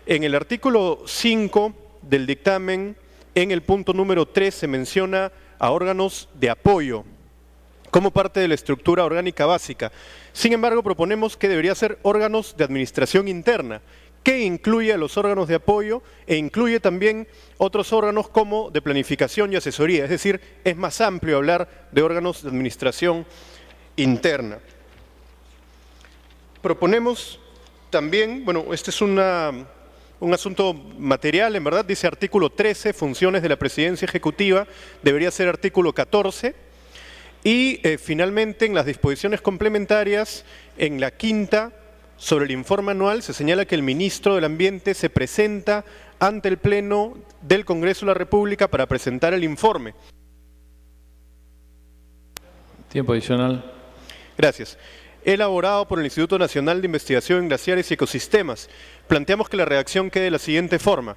En el artículo 5 del dictamen, en el punto número 3 se menciona a órganos de apoyo como parte de la estructura orgánica básica. Sin embargo, proponemos que debería ser órganos de administración interna, que incluye a los órganos de apoyo e incluye también otros órganos como de planificación y asesoría. Es decir, es más amplio hablar de órganos de administración interna. Proponemos también, bueno, este es un asunto material, en verdad, dice artículo 13, funciones de la presidencia ejecutiva, debería ser artículo 14, y finalmente en las disposiciones complementarias, en la quinta, sobre el informe anual, se señala que el ministro del Ambiente se presenta ante el Pleno del Congreso de la República para presentar el informe. Tiempo adicional. Gracias. Elaborado por el Instituto Nacional de Investigación en Glaciares y Ecosistemas. Planteamos que la redacción quede de la siguiente forma.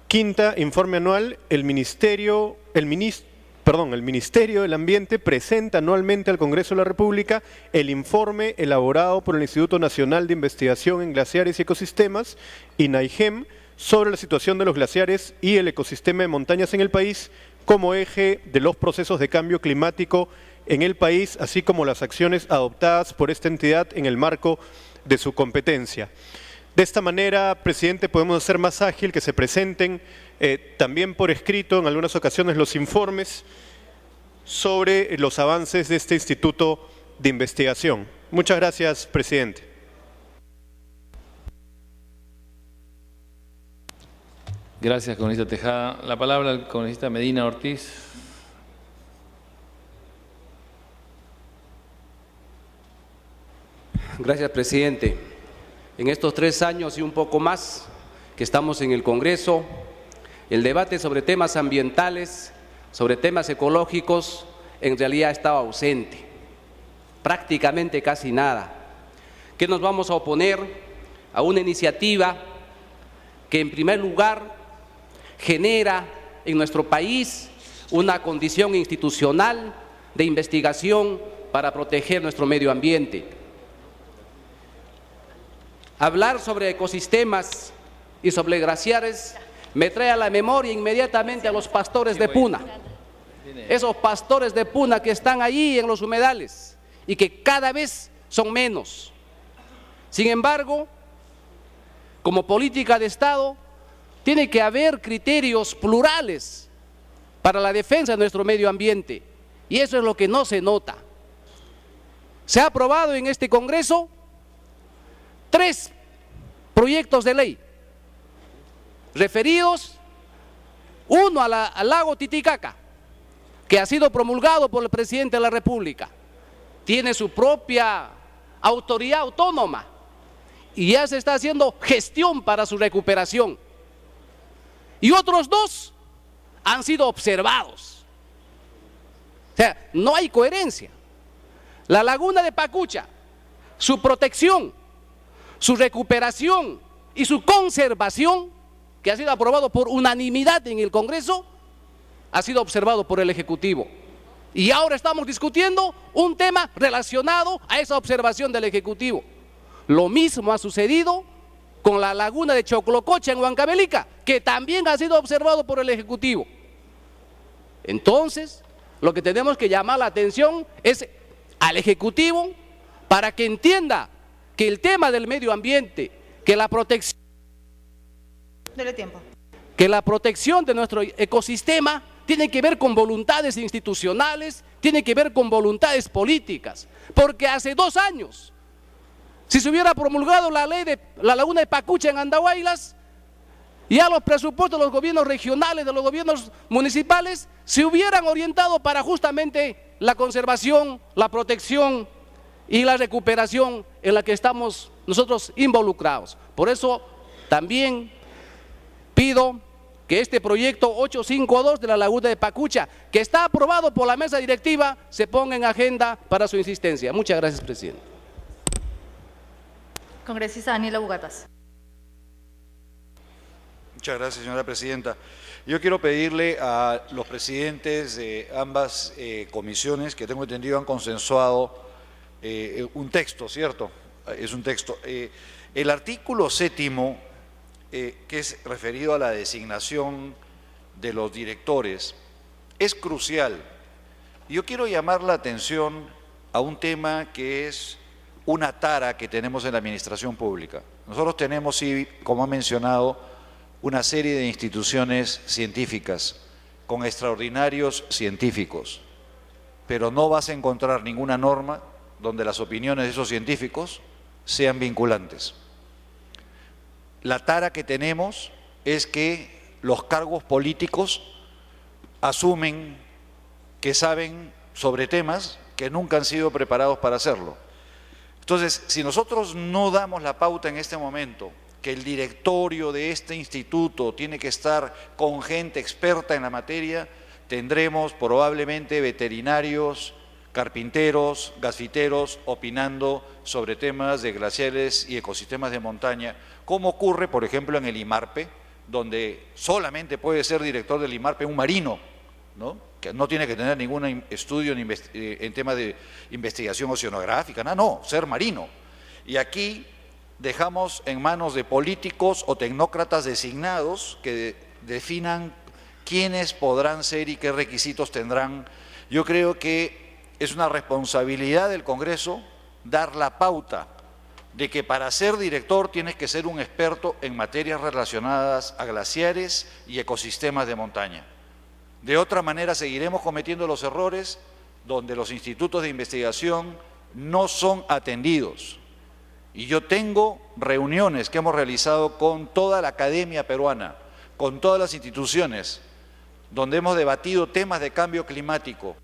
Quinta, informe anual, el Ministerio del Ambiente presenta anualmente al Congreso de la República el informe elaborado por el Instituto Nacional de Investigación en Glaciares y Ecosistemas, INAIGEM, sobre la situación de los glaciares y el ecosistema de montañas en el país como eje de los procesos de cambio climático en el país, así como las acciones adoptadas por esta entidad en el marco de su competencia. De esta manera, presidente, podemos hacer más ágil que se presenten también por escrito en algunas ocasiones los informes sobre los avances de este instituto de investigación. Muchas gracias, presidente. Gracias, congresista Tejada. La palabra al congresista Medina Ortiz. Gracias, presidente. En estos 3 años y un poco más que estamos en el Congreso, el debate sobre temas ambientales, sobre temas ecológicos, en realidad estaba ausente. Prácticamente casi nada. ¿Qué nos vamos a oponer a una iniciativa que en primer lugar genera en nuestro país una condición institucional de investigación para proteger nuestro medio ambiente? Hablar sobre ecosistemas y sobre glaciares me trae a la memoria inmediatamente a los pastores de Puna. Esos pastores de Puna que están allí en los humedales y que cada vez son menos. Sin embargo, como política de Estado, tiene que haber criterios plurales para la defensa de nuestro medio ambiente. Y eso es lo que no se nota. Se ha aprobado en este Congreso 3 proyectos de ley referidos, uno al lago Titicaca, que ha sido promulgado por el presidente de la República, tiene su propia autoridad autónoma y ya se está haciendo gestión para su recuperación, y otros 2 han sido observados. O sea, no hay coherencia. La laguna de Pacucha, su protección, su recuperación y su conservación, que ha sido aprobado por unanimidad en el Congreso, ha sido observado por el Ejecutivo. Y ahora estamos discutiendo un tema relacionado a esa observación del Ejecutivo. Lo mismo ha sucedido con la laguna de Choclococha en Huancavelica, que también ha sido observado por el Ejecutivo. Entonces, lo que tenemos que llamar la atención es al Ejecutivo para que entienda que el tema del medio ambiente, que la protección de nuestro ecosistema tiene que ver con voluntades institucionales, tiene que ver con voluntades políticas, porque hace 2 años, si se hubiera promulgado la ley de la laguna de Pacucha en Andahuaylas, ya los presupuestos de los gobiernos regionales, de los gobiernos municipales, se hubieran orientado para justamente la conservación, la protección y la recuperación en la que estamos nosotros involucrados. Por eso también pido que este proyecto 852 de la laguna de Pacucha, que está aprobado por la mesa directiva, se ponga en agenda para su insistencia. Muchas gracias, presidente. Congresista Daniela Bugatas. Muchas gracias, señora presidenta. Yo quiero pedirle a los presidentes de ambas comisiones, que tengo entendido han consensuado un texto, ¿cierto? Es un texto. El artículo 7º, que es referido a la designación de los directores, es crucial. Yo quiero llamar la atención a un tema que es una tara que tenemos en la administración pública. Nosotros tenemos, sí, como ha mencionado, una serie de instituciones científicas con extraordinarios científicos, pero no vas a encontrar ninguna norma donde las opiniones de esos científicos sean vinculantes. la tara que tenemos es que los cargos políticos asumen que saben sobre temas que nunca han sido preparados para hacerlo. Entonces, si nosotros no damos la pauta en este momento, que el directorio de este instituto tiene que estar con gente experta en la materia, tendremos probablemente veterinarios, carpinteros, gasfiteros opinando sobre temas de glaciares y ecosistemas de montaña, como ocurre, por ejemplo, en el IMARPE, donde solamente puede ser director del IMARPE un marino, ¿no? Que no tiene que tener ningún estudio en tema de investigación oceanográfica, no, ser marino. Y aquí dejamos en manos de políticos o tecnócratas designados que definan quiénes podrán ser y qué requisitos tendrán. Yo creo que es una responsabilidad del Congreso dar la pauta de que para ser director tienes que ser un experto en materias relacionadas a glaciares y ecosistemas de montaña. De otra manera seguiremos cometiendo los errores donde los institutos de investigación no son atendidos. Y yo tengo reuniones que hemos realizado con toda la academia peruana, con todas las instituciones, donde hemos debatido temas de cambio climático.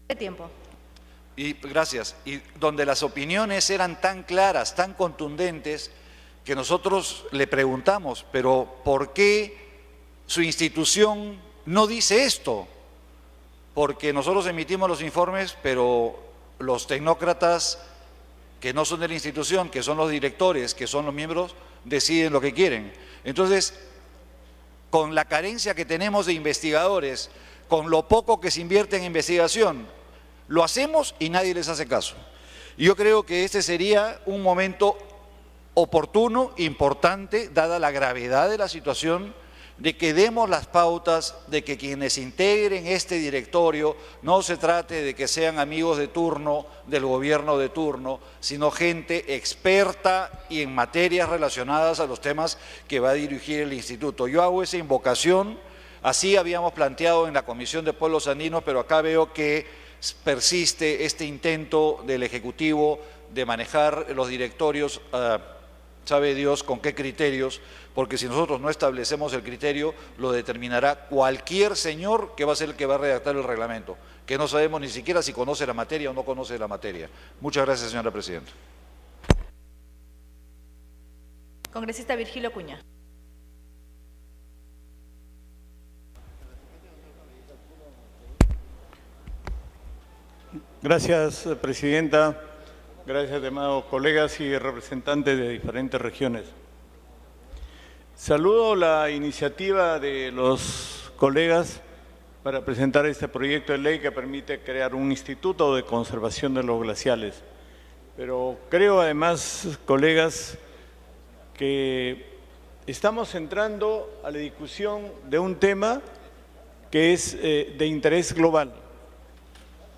¿Qué tiempo? Y gracias. Y donde las opiniones eran tan claras, tan contundentes, que nosotros le preguntamos, pero ¿por qué su institución no dice esto? Porque nosotros emitimos los informes, pero los tecnócratas que no son de la institución, que son los directores, que son los miembros, deciden lo que quieren. Entonces, con la carencia que tenemos de investigadores, con lo poco que se invierte en investigación, lo hacemos y nadie les hace caso. Y yo creo que este sería un momento oportuno, importante, dada la gravedad de la situación, de que demos las pautas de que quienes integren este directorio no se trate de que sean amigos de turno del gobierno de turno, sino gente experta y en materias relacionadas a los temas que va a dirigir el instituto. Yo hago esa invocación, así habíamos planteado en la Comisión de Pueblos Andinos, pero acá veo que persiste este intento del Ejecutivo de manejar los directorios, sabe Dios con qué criterios, porque si nosotros no establecemos el criterio, lo determinará cualquier señor que va a ser el que va a redactar el reglamento, que no sabemos ni siquiera si conoce la materia o no conoce la materia. Muchas gracias, señora presidenta. Congresista Virgilio Cuña. Gracias, presidenta. Gracias, estimados colegas y representantes de diferentes regiones. Saludo la iniciativa de los colegas para presentar este proyecto de ley que permite crear un instituto de conservación de los glaciales. Pero creo además, colegas, que estamos entrando a la discusión de un tema que es de interés global.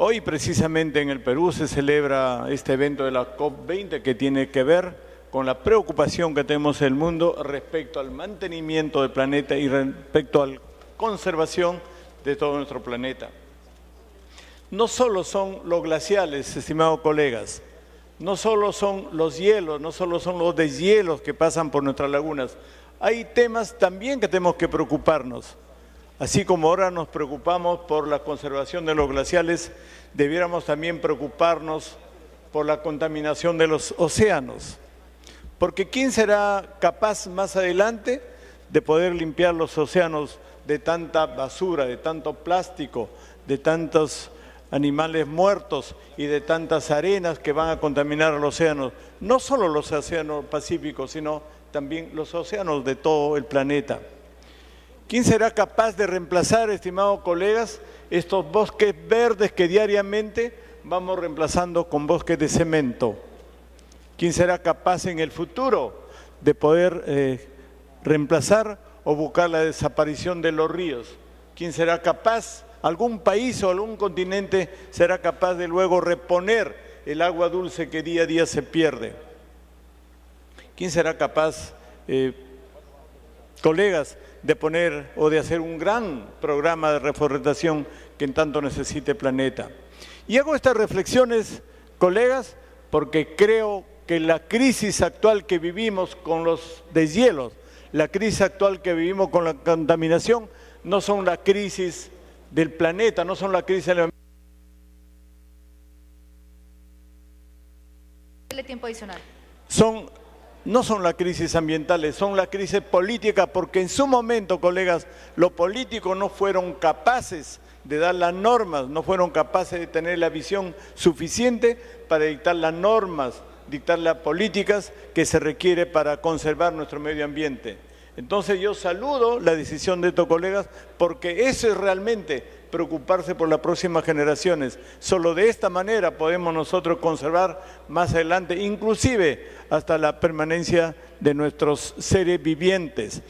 Hoy precisamente en el Perú se celebra este evento de la COP20 que tiene que ver con la preocupación que tenemos en el mundo respecto al mantenimiento del planeta y respecto a la conservación de todo nuestro planeta. No solo son los glaciales, estimados colegas, no solo son los hielos, no solo son los deshielos que pasan por nuestras lagunas, hay temas también que tenemos que preocuparnos. Así como ahora nos preocupamos por la conservación de los glaciales, debiéramos también preocuparnos por la contaminación de los océanos. Porque ¿quién será capaz más adelante de poder limpiar los océanos de tanta basura, de tanto plástico, de tantos animales muertos y de tantas arenas que van a contaminar los océanos? No solo los océanos pacíficos, sino también los océanos de todo el planeta. ¿Quién será capaz de reemplazar, estimados colegas, estos bosques verdes que diariamente vamos reemplazando con bosques de cemento? ¿Quién será capaz en el futuro de poder reemplazar o buscar la desaparición de los ríos? ¿Quién será capaz, algún país o algún continente será capaz de luego reponer el agua dulce que día a día se pierde? ¿Quién será capaz, colegas, de poner o de hacer un gran programa de reforestación que en tanto necesite el planeta? Y hago estas reflexiones, colegas, porque creo que la crisis actual que vivimos con los deshielos, la crisis actual que vivimos con la contaminación, no son la crisis del planeta, no son la crisis del tiempo adicional. No son las crisis ambientales, son la crisis política, porque en su momento, colegas, los políticos no fueron capaces de dar las normas, no fueron capaces de tener la visión suficiente para dictar las normas, dictar las políticas que se requiere para conservar nuestro medio ambiente. Entonces yo saludo la decisión de estos colegas, porque eso es realmente preocuparse por las próximas generaciones. Solo de esta manera podemos nosotros conservar más adelante, inclusive hasta la permanencia de nuestros seres vivientes.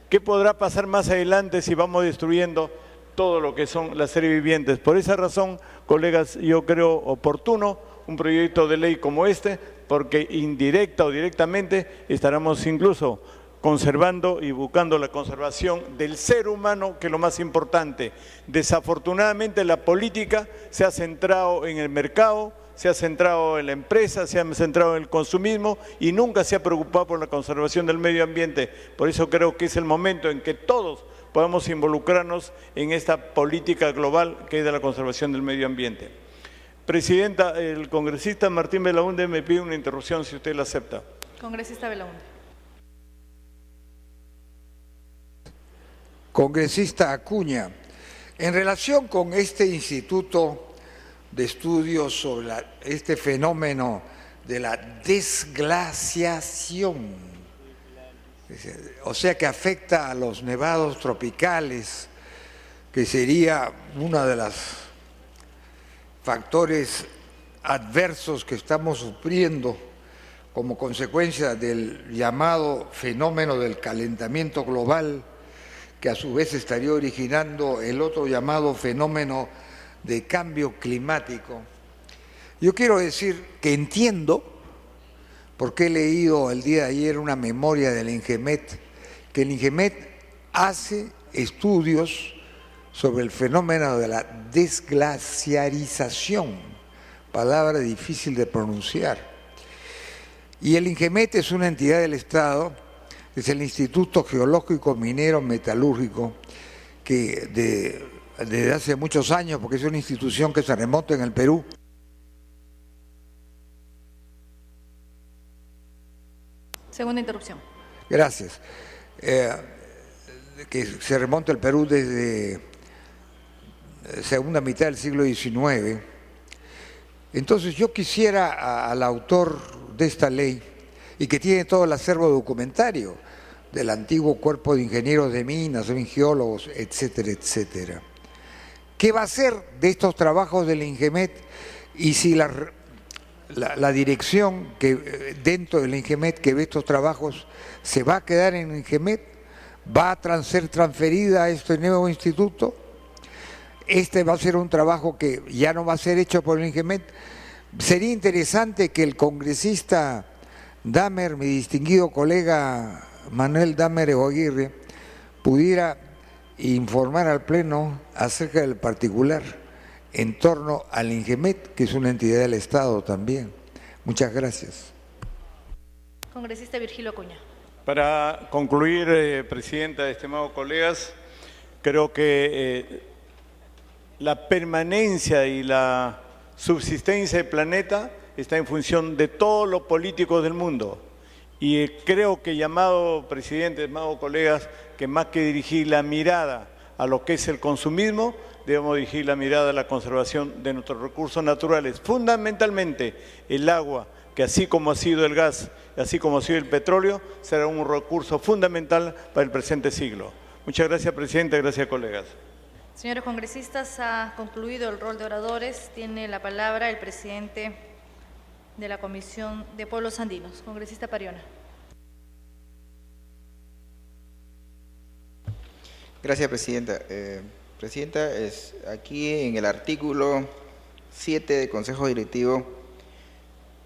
¿Qué podrá pasar más adelante si vamos destruyendo todo lo que son las seres vivientes? Por esa razón, colegas, yo creo oportuno un proyecto de ley como este, porque indirecta o directamente estaremos incluso conservando y buscando la conservación del ser humano, que es lo más importante. Desafortunadamente la política se ha centrado en el mercado, se ha centrado en la empresa, se ha centrado en el consumismo y nunca se ha preocupado por la conservación del medio ambiente. Por eso creo que es el momento en que todos podamos involucrarnos en esta política global que es de la conservación del medio ambiente. Presidenta, el congresista Martín Belaúnde me pide una interrupción, si usted la acepta. Congresista Belaúnde. Congresista Acuña, en relación con este Instituto de Estudios sobre este fenómeno de la desglaciación, o sea que afecta a los nevados tropicales, que sería uno de los factores adversos que estamos sufriendo como consecuencia del llamado fenómeno del calentamiento global, que a su vez estaría originando el otro llamado fenómeno de cambio climático. Yo quiero decir que entiendo, porque he leído el día de ayer una memoria del INGEMET, que el INGEMET hace estudios sobre el fenómeno de la desglaciarización, palabra difícil de pronunciar. Y el INGEMET es una entidad del Estado, es el Instituto Geológico Minero Metalúrgico, que desde hace muchos años, porque es una institución que se remonta en el Perú. Segunda interrupción. Gracias. Que se remonta al Perú desde segunda mitad del siglo XIX. Entonces yo quisiera al autor de esta ley, y que tiene todo el acervo documentario del antiguo cuerpo de ingenieros de minas, geólogos, etcétera, etcétera. ¿Qué va a hacer de estos trabajos del INGEMET? Y si la dirección que dentro del INGEMET que ve estos trabajos se va a quedar en el INGEMET, va a ser transferida a este nuevo instituto. Este va a ser un trabajo que ya no va a ser hecho por el INGEMET. Sería interesante que el congresista Damer, mi distinguido colega Manuel Damer Eguaguirre, pudiera informar al Pleno acerca del particular en torno al INGEMET, que es una entidad del Estado también. Muchas gracias. Congresista Virgilio Acuña. Para concluir, Presidenta, estimados colegas, creo que la permanencia y la subsistencia del planeta está en función de todos los políticos del mundo. Y creo que, llamado presidente, estimados colegas, que más que dirigir la mirada a lo que es el consumismo, debemos dirigir la mirada a la conservación de nuestros recursos naturales, fundamentalmente el agua, que así como ha sido el gas, así como ha sido el petróleo, será un recurso fundamental para el presente siglo. Muchas gracias, presidente, gracias, colegas. Señores congresistas, ha concluido el rol de oradores. Tiene la palabra el presidente de la Comisión de Pueblos Andinos, congresista Pariona. Gracias, presidenta. Presidenta, aquí en el artículo 7 del Consejo Directivo,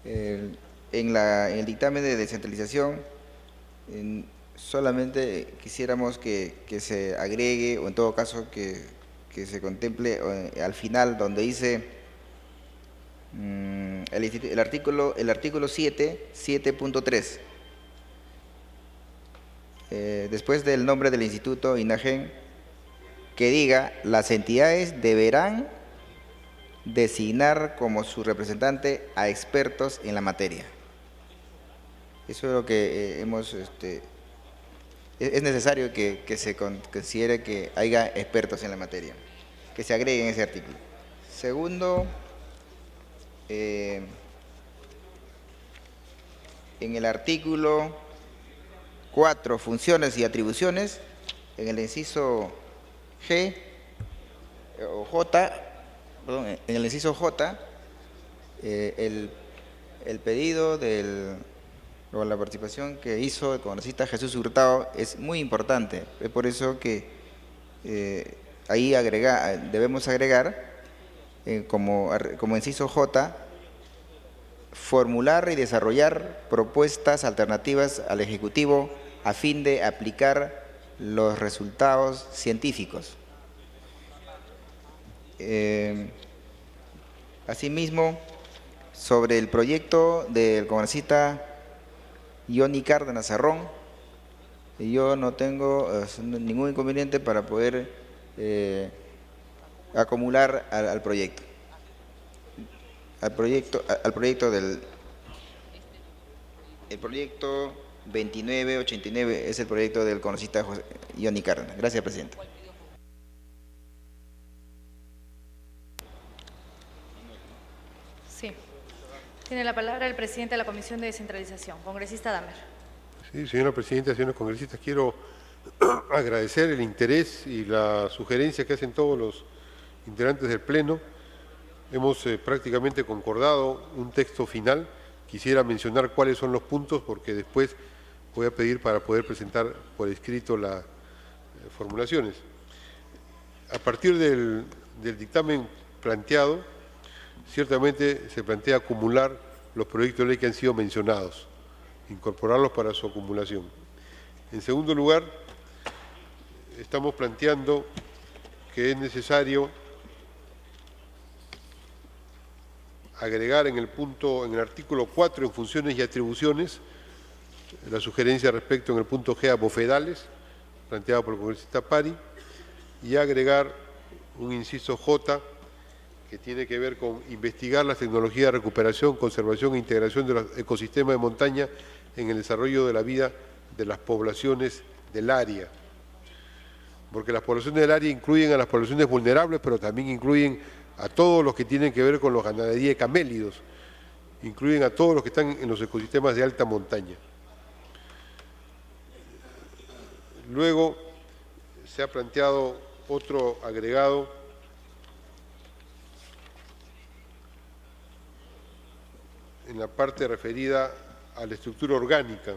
en el dictamen de descentralización, solamente quisiéramos que se agregue, o en todo caso que se contemple al final, donde dice El artículo 7.3. Después del nombre del Instituto INAGEN, que diga: las entidades deberán designar como su representante a expertos en la materia. Eso es lo que es necesario que se considere que haya expertos en la materia, que se agregue en ese artículo. Segundo, en el artículo 4, funciones y atribuciones, en el inciso G o J, perdón, en el inciso J, el pedido o la participación que hizo el congresista Jesús Hurtado es muy importante. Es por eso que ahí debemos agregar como inciso J, formular y desarrollar propuestas alternativas al Ejecutivo a fin de aplicar los resultados científicos. Asimismo, sobre el proyecto del congresista Johnny Cárdenas Sarrón, yo no tengo ningún inconveniente para poder acumular al proyecto. El proyecto 2989 es el proyecto del congresista Johnny Cárdenas. Gracias, presidente. Sí. Tiene la palabra el presidente de la Comisión de Descentralización, congresista Damer. Sí, señora presidenta, señores congresistas, quiero agradecer el interés y la sugerencia que hacen todos los integrantes del Pleno. Hemos prácticamente concordado un texto final. Quisiera mencionar cuáles son los puntos porque después voy a pedir para poder presentar por escrito las formulaciones. A partir del dictamen planteado, ciertamente se plantea acumular los proyectos de ley que han sido mencionados, incorporarlos para su acumulación. En segundo lugar, estamos planteando que es necesario agregar en el artículo 4, en funciones y atribuciones, la sugerencia respecto en el punto G a bofedales, planteada por el congresista Pari, y agregar un inciso J que tiene que ver con investigar las tecnologías de recuperación, conservación e integración de los ecosistemas de montaña en el desarrollo de la vida de las poblaciones del área. Porque las poblaciones del área incluyen a las poblaciones vulnerables, pero también incluyen a todos los que tienen que ver con los ganadería de camélidos, incluyen a todos los que están en los ecosistemas de alta montaña. Luego se ha planteado otro agregado en la parte referida a la estructura orgánica,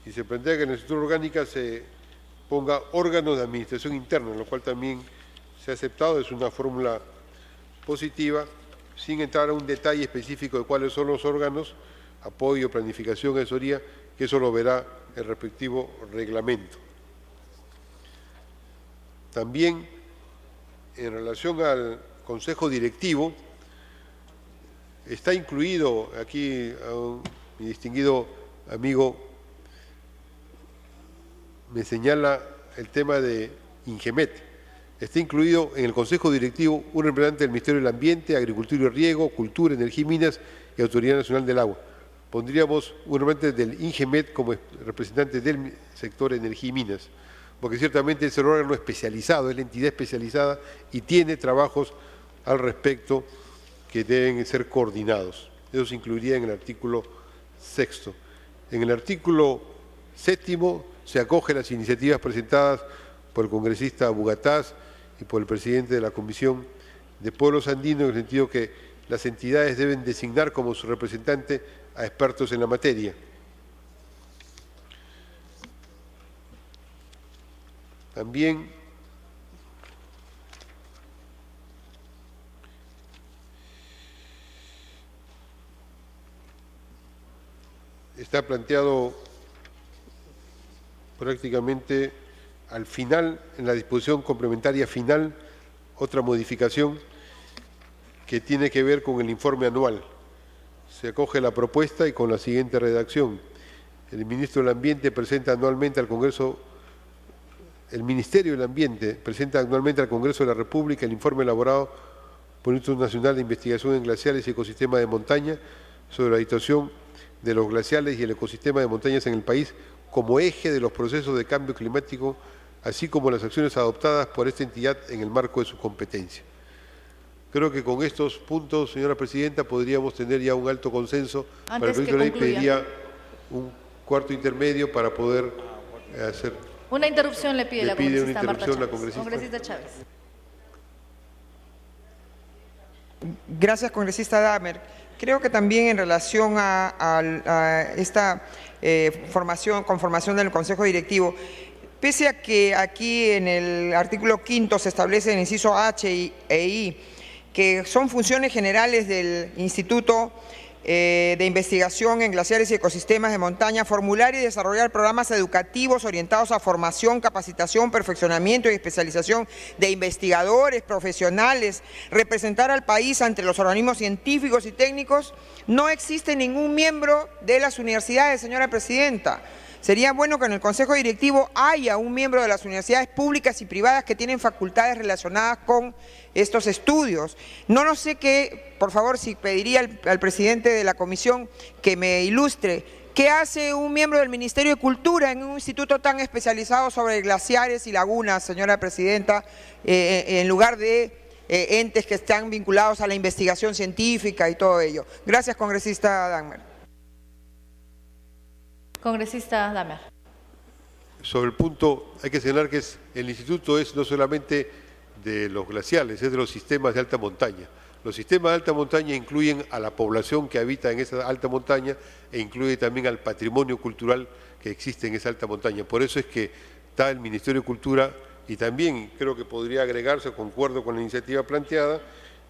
y se plantea que en la estructura orgánica se ponga órganos de administración interna, lo cual también se ha aceptado, es una fórmula positiva, sin entrar a un detalle específico de cuáles son los órganos, apoyo, planificación, asesoría, que eso lo verá el respectivo reglamento. También, en relación al Consejo Directivo, está incluido aquí mi distinguido amigo me señala el tema de Ingemet. Está incluido en el Consejo Directivo un representante del Ministerio del Ambiente, Agricultura y Riego, Cultura, Energía y Minas y Autoridad Nacional del Agua. Pondríamos un representante del Ingemet como representante del sector Energía y Minas, porque ciertamente es el órgano especializado, es la entidad especializada y tiene trabajos al respecto que deben ser coordinados. Eso se incluiría en el artículo 6. En el artículo 7 se acoge las iniciativas presentadas por el congresista Bugatás y por el presidente de la Comisión de Pueblos Andinos, en el sentido que las entidades deben designar como su representante a expertos en la materia. También está planteado prácticamente al final, en la disposición complementaria final, otra modificación que tiene que ver con el informe anual. Se acoge la propuesta y con la siguiente redacción. El Ministro del Ambiente presenta anualmente al Congreso, el Ministerio del Ambiente presenta anualmente al Congreso de la República el informe elaborado por el Instituto Nacional de Investigación en Glaciares y Ecosistemas de Montaña sobre la situación de los glaciares y el ecosistema de montañas en el país como eje de los procesos de cambio climático, así como las acciones adoptadas por esta entidad en el marco de su competencia. Creo que con estos puntos, señora Presidenta, podríamos tener ya un alto consenso para el proyecto de ley. Pediría un cuarto intermedio para poder hacer... Una interrupción le pide la congresista Marta Chávez. Congresista Chávez. Gracias, congresista Damer. Creo que también en relación a esta conformación del Consejo Directivo, pese a que aquí en el artículo 5º se establece en el inciso H e I que son funciones generales del Instituto de Investigación en Glaciares y Ecosistemas de Montaña, formular y desarrollar programas educativos orientados a formación, capacitación, perfeccionamiento y especialización de investigadores, profesionales, representar al país ante los organismos científicos y técnicos. No existe ningún miembro de las universidades, señora Presidenta. Sería bueno que en el Consejo Directivo haya un miembro de las universidades públicas y privadas que tienen facultades relacionadas con estos estudios. No sé qué, por favor, si pediría al presidente de la comisión que me ilustre, ¿qué hace un miembro del Ministerio de Cultura en un instituto tan especializado sobre glaciares y lagunas, señora Presidenta, en lugar de entes que están vinculados a la investigación científica y todo ello? Gracias, congresista Damer. Congresista Damer. Sobre el punto, hay que señalar que el instituto es no solamente de los glaciales, es de los sistemas de alta montaña. Los sistemas de alta montaña incluyen a la población que habita en esa alta montaña e incluye también al patrimonio cultural que existe en esa alta montaña. Por eso es que está el Ministerio de Cultura y también creo que podría agregarse, concuerdo con la iniciativa planteada,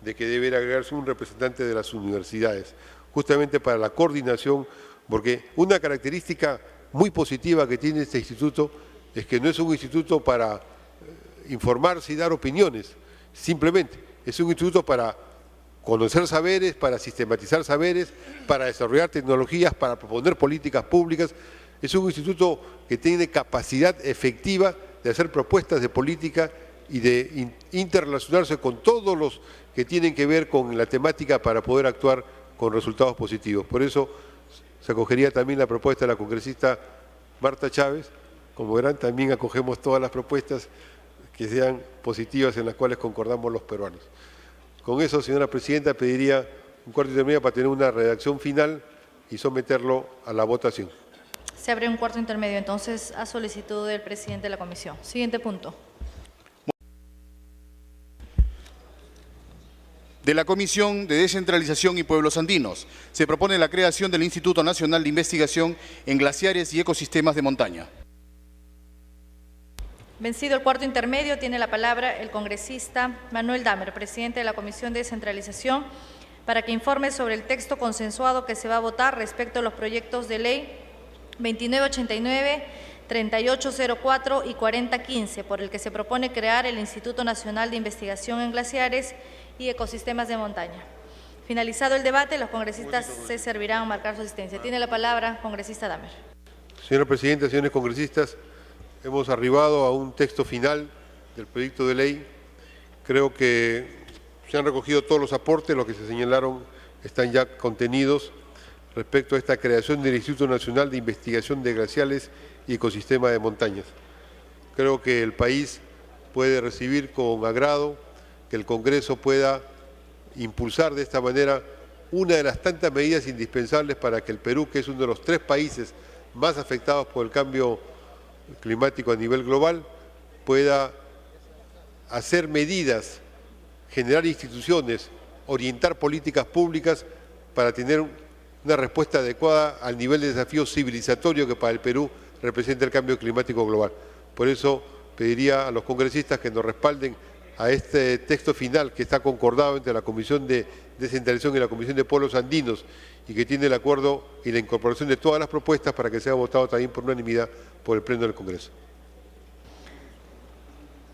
de que debería agregarse un representante de las universidades, justamente para la coordinación, porque una característica muy positiva que tiene este instituto es que no es un instituto para informarse y dar opiniones, simplemente es un instituto para conocer saberes, para sistematizar saberes, para desarrollar tecnologías, para proponer políticas públicas. Es un instituto que tiene capacidad efectiva de hacer propuestas de política y de interrelacionarse con todos los que tienen que ver con la temática para poder actuar con resultados positivos. Por eso se acogería también la propuesta de la congresista Marta Chávez. Como verán, también acogemos todas las propuestas que sean positivas en las cuales concordamos los peruanos. Con eso, señora Presidenta, pediría un cuarto intermedio para tener una redacción final y someterlo a la votación. Se abre un cuarto intermedio, entonces, a solicitud del presidente de la comisión. Siguiente punto. De la Comisión de Descentralización y Pueblos Andinos, se propone la creación del Instituto Nacional de Investigación en Glaciares y Ecosistemas de Montaña. Vencido el cuarto intermedio, tiene la palabra el congresista Manuel Damer, presidente de la Comisión de Descentralización, para que informe sobre el texto consensuado que se va a votar respecto a los proyectos de ley 2989, 3804 y 4015, por el que se propone crear el Instituto Nacional de Investigación en Glaciares y Ecosistemas de Montaña. Finalizado el debate, los congresistas se servirán a marcar su asistencia. Tiene la palabra congresista Damer. Señora Presidenta, señores congresistas, hemos arribado a un texto final del proyecto de ley. Creo que se han recogido todos los aportes, los que se señalaron están ya contenidos respecto a esta creación del Instituto Nacional de Investigación de Glaciales y Ecosistemas de Montañas. Creo que el país puede recibir con agrado que el Congreso pueda impulsar de esta manera una de las tantas medidas indispensables para que el Perú, que es uno de los 3 países más afectados por el cambio climático a nivel global, pueda hacer medidas, generar instituciones, orientar políticas públicas para tener una respuesta adecuada al nivel de desafío civilizatorio que para el Perú representa el cambio climático global. Por eso pediría a los congresistas que nos respalden a este texto final que está concordado entre la Comisión de Descentralización y la Comisión de Pueblos Andinos y que tiene el acuerdo y la incorporación de todas las propuestas para que sea votado también por unanimidad por el Pleno del Congreso.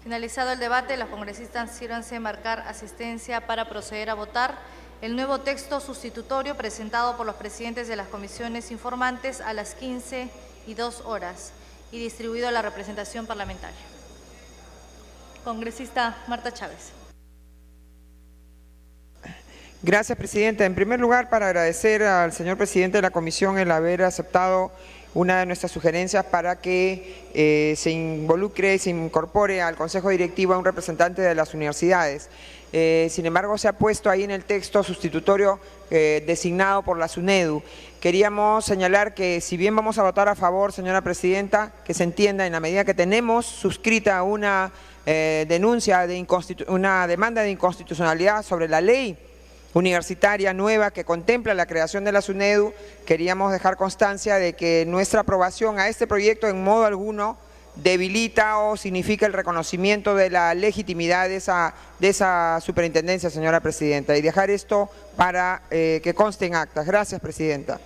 Finalizado el debate, las congresistas sírvanse marcar asistencia para proceder a votar el nuevo texto sustitutorio presentado por los presidentes de las comisiones informantes a las 15:02 y distribuido a la representación parlamentaria. Congresista Marta Chávez. Gracias, presidenta. En primer lugar, para agradecer al señor presidente de la comisión el haber aceptado una de nuestras sugerencias para que se involucre y se incorpore al Consejo Directivo a un representante de las universidades. Sin embargo, se ha puesto ahí en el texto sustitutorio designado por la SUNEDU. Queríamos señalar que si bien vamos a votar a favor, señora presidenta, que se entienda en la medida que tenemos suscrita una una demanda de inconstitucionalidad sobre la ley universitaria nueva que contempla la creación de la SUNEDU, queríamos dejar constancia de que nuestra aprobación a este proyecto en modo alguno debilita o significa el reconocimiento de la legitimidad de esa superintendencia, señora presidenta, y dejar esto para que conste en actas. Gracias, presidenta.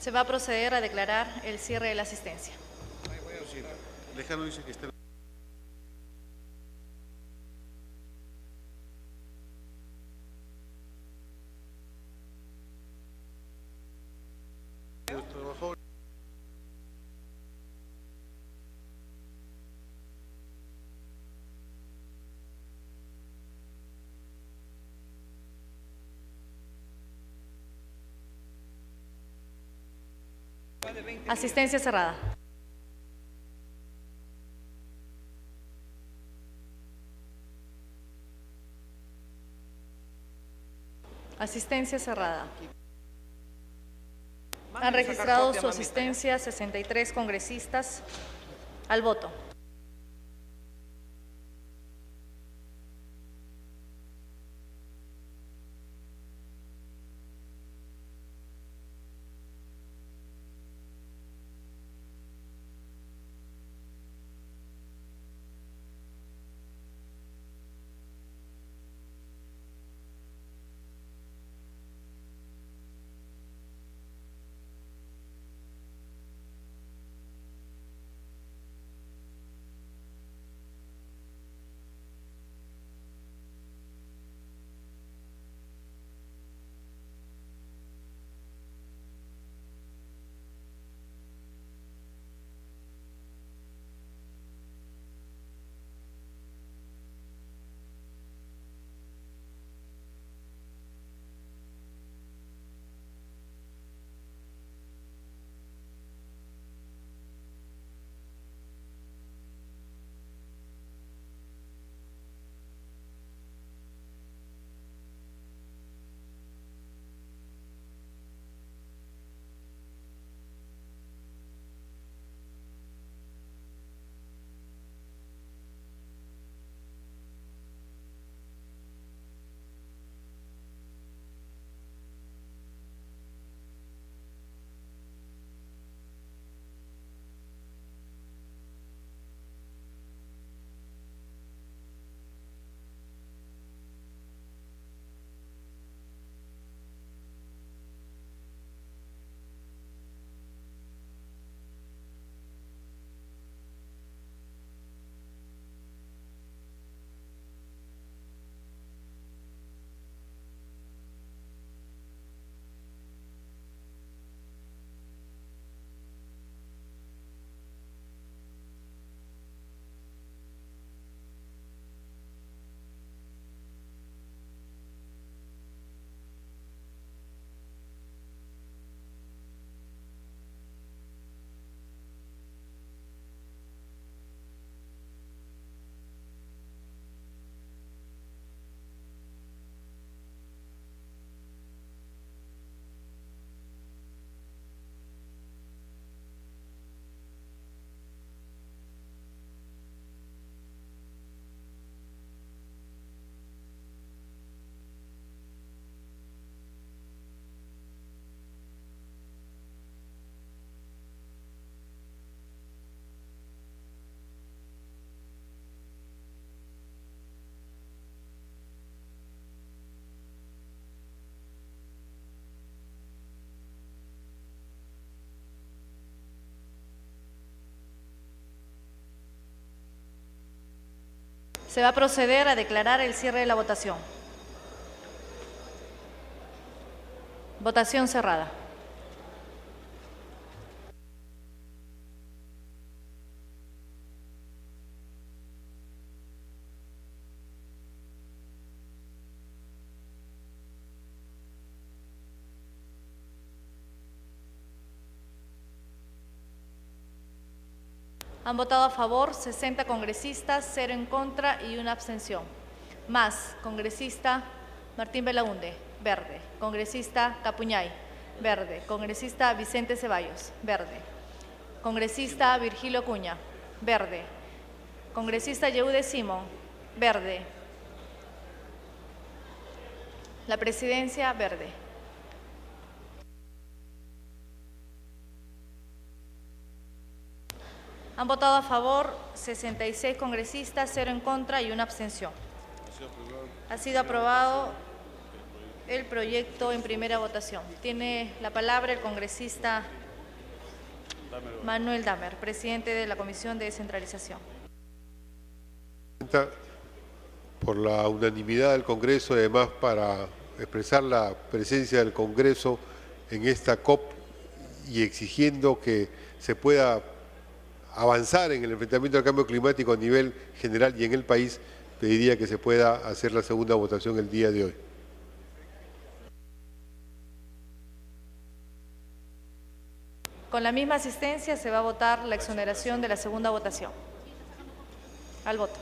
Se va a proceder a declarar el cierre de la asistencia. Lejano dice que está... Asistencia cerrada. Asistencia cerrada. Han registrado su asistencia 63 congresistas al voto. Se va a proceder a declarar el cierre de la votación. Votación cerrada. Han votado a favor 60 congresistas, 0 en contra y 1 abstención. Más, congresista Martín Belaunde, verde. Congresista Capuñay, verde. Congresista Vicente Ceballos, verde. Congresista Virgilio Cuña, verde. Congresista Yehude Simón, verde. La presidencia, verde. Han votado a favor 66 congresistas, 0 en contra y 1 abstención. Ha sido aprobado el proyecto en primera votación. Tiene la palabra el congresista Manuel Damer, presidente de la Comisión de Descentralización. Por la unanimidad del Congreso y además para expresar la presencia del Congreso en esta COP y exigiendo que se pueda avanzar en el enfrentamiento al cambio climático a nivel general y en el país, pediría que se pueda hacer la segunda votación el día de hoy. Con la misma asistencia se va a votar la exoneración de la segunda votación. Al voto.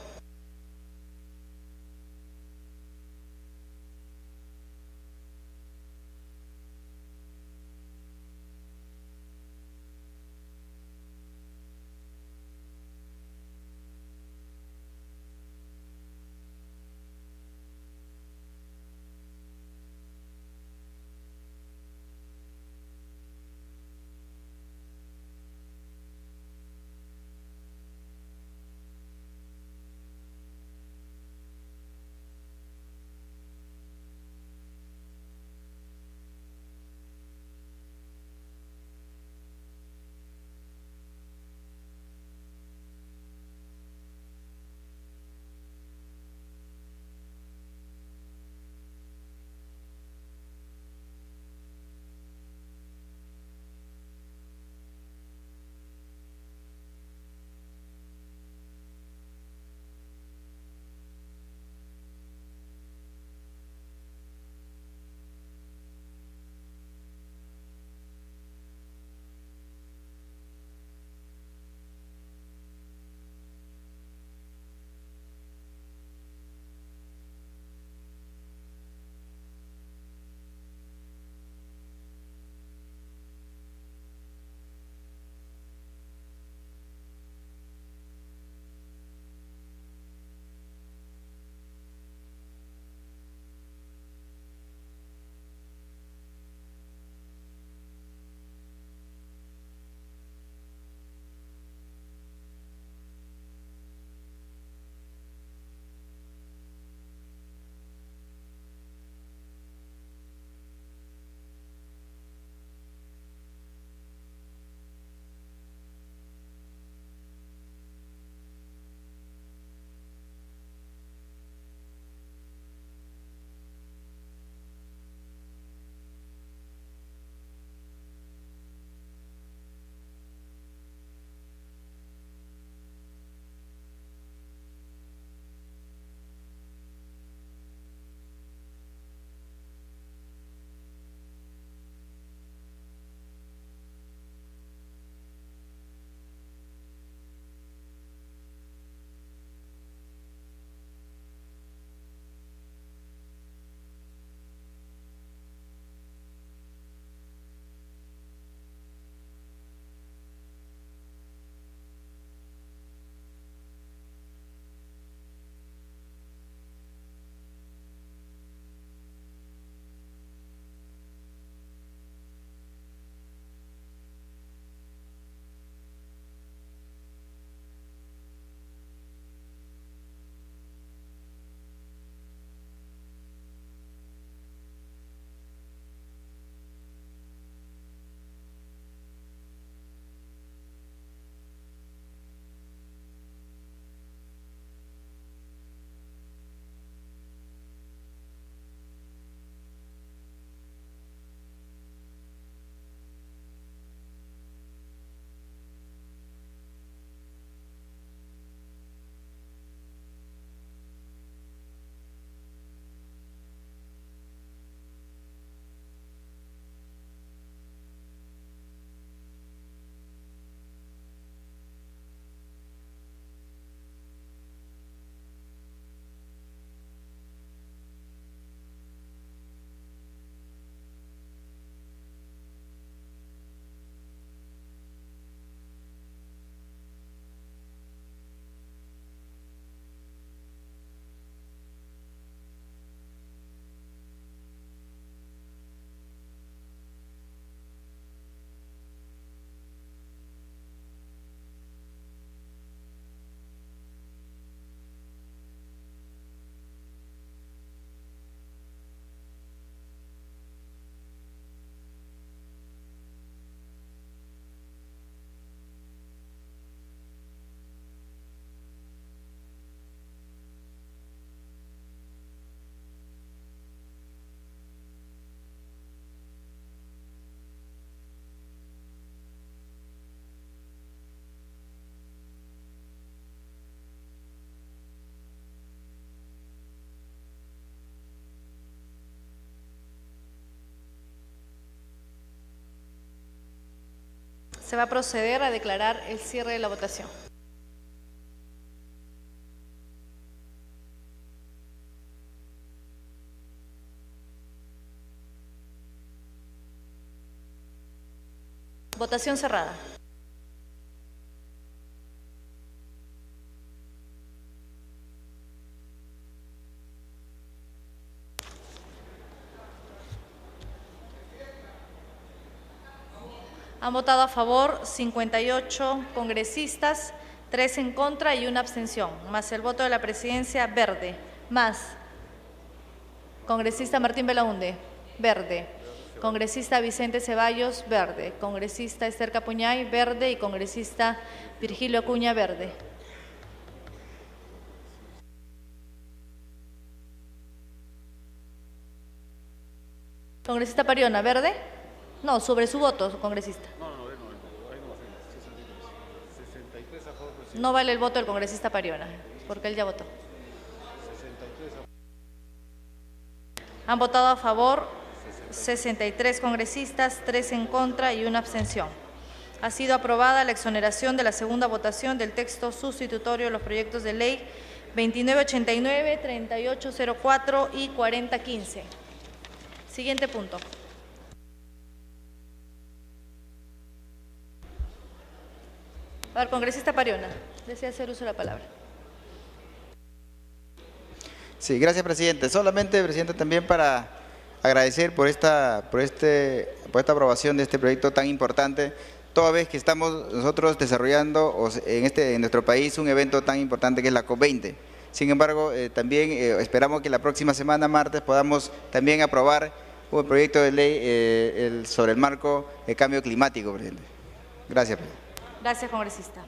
Se va a proceder a declarar el cierre de la votación. Votación cerrada. Han votado a favor 58 congresistas, 3 en contra y 1 abstención, más el voto de la presidencia verde, más congresista Martín Belaunde, verde, congresista Vicente Ceballos, verde, congresista Esther Capuñay, verde y congresista Virgilio Acuña, verde. Congresista Pariona, verde. No, sobre su voto, congresista. No vale el voto del congresista Pariona, porque él ya votó. Han votado a favor 63 congresistas, 3 en contra y 1 abstención. Ha sido aprobada la exoneración de la segunda votación del texto sustitutorio de los proyectos de ley 2989, 3804 y 4015. Siguiente punto. A ver, congresista Pariona, desea hacer uso de la palabra. Sí, gracias, presidente. Solamente, presidente, también para agradecer por esta aprobación de este proyecto tan importante, toda vez que estamos nosotros desarrollando en nuestro país un evento tan importante que es la COP20. Sin embargo, también esperamos que la próxima semana, martes, podamos también aprobar un proyecto de ley sobre el marco de cambio climático, presidente. Gracias, presidente. Gracias, congresista.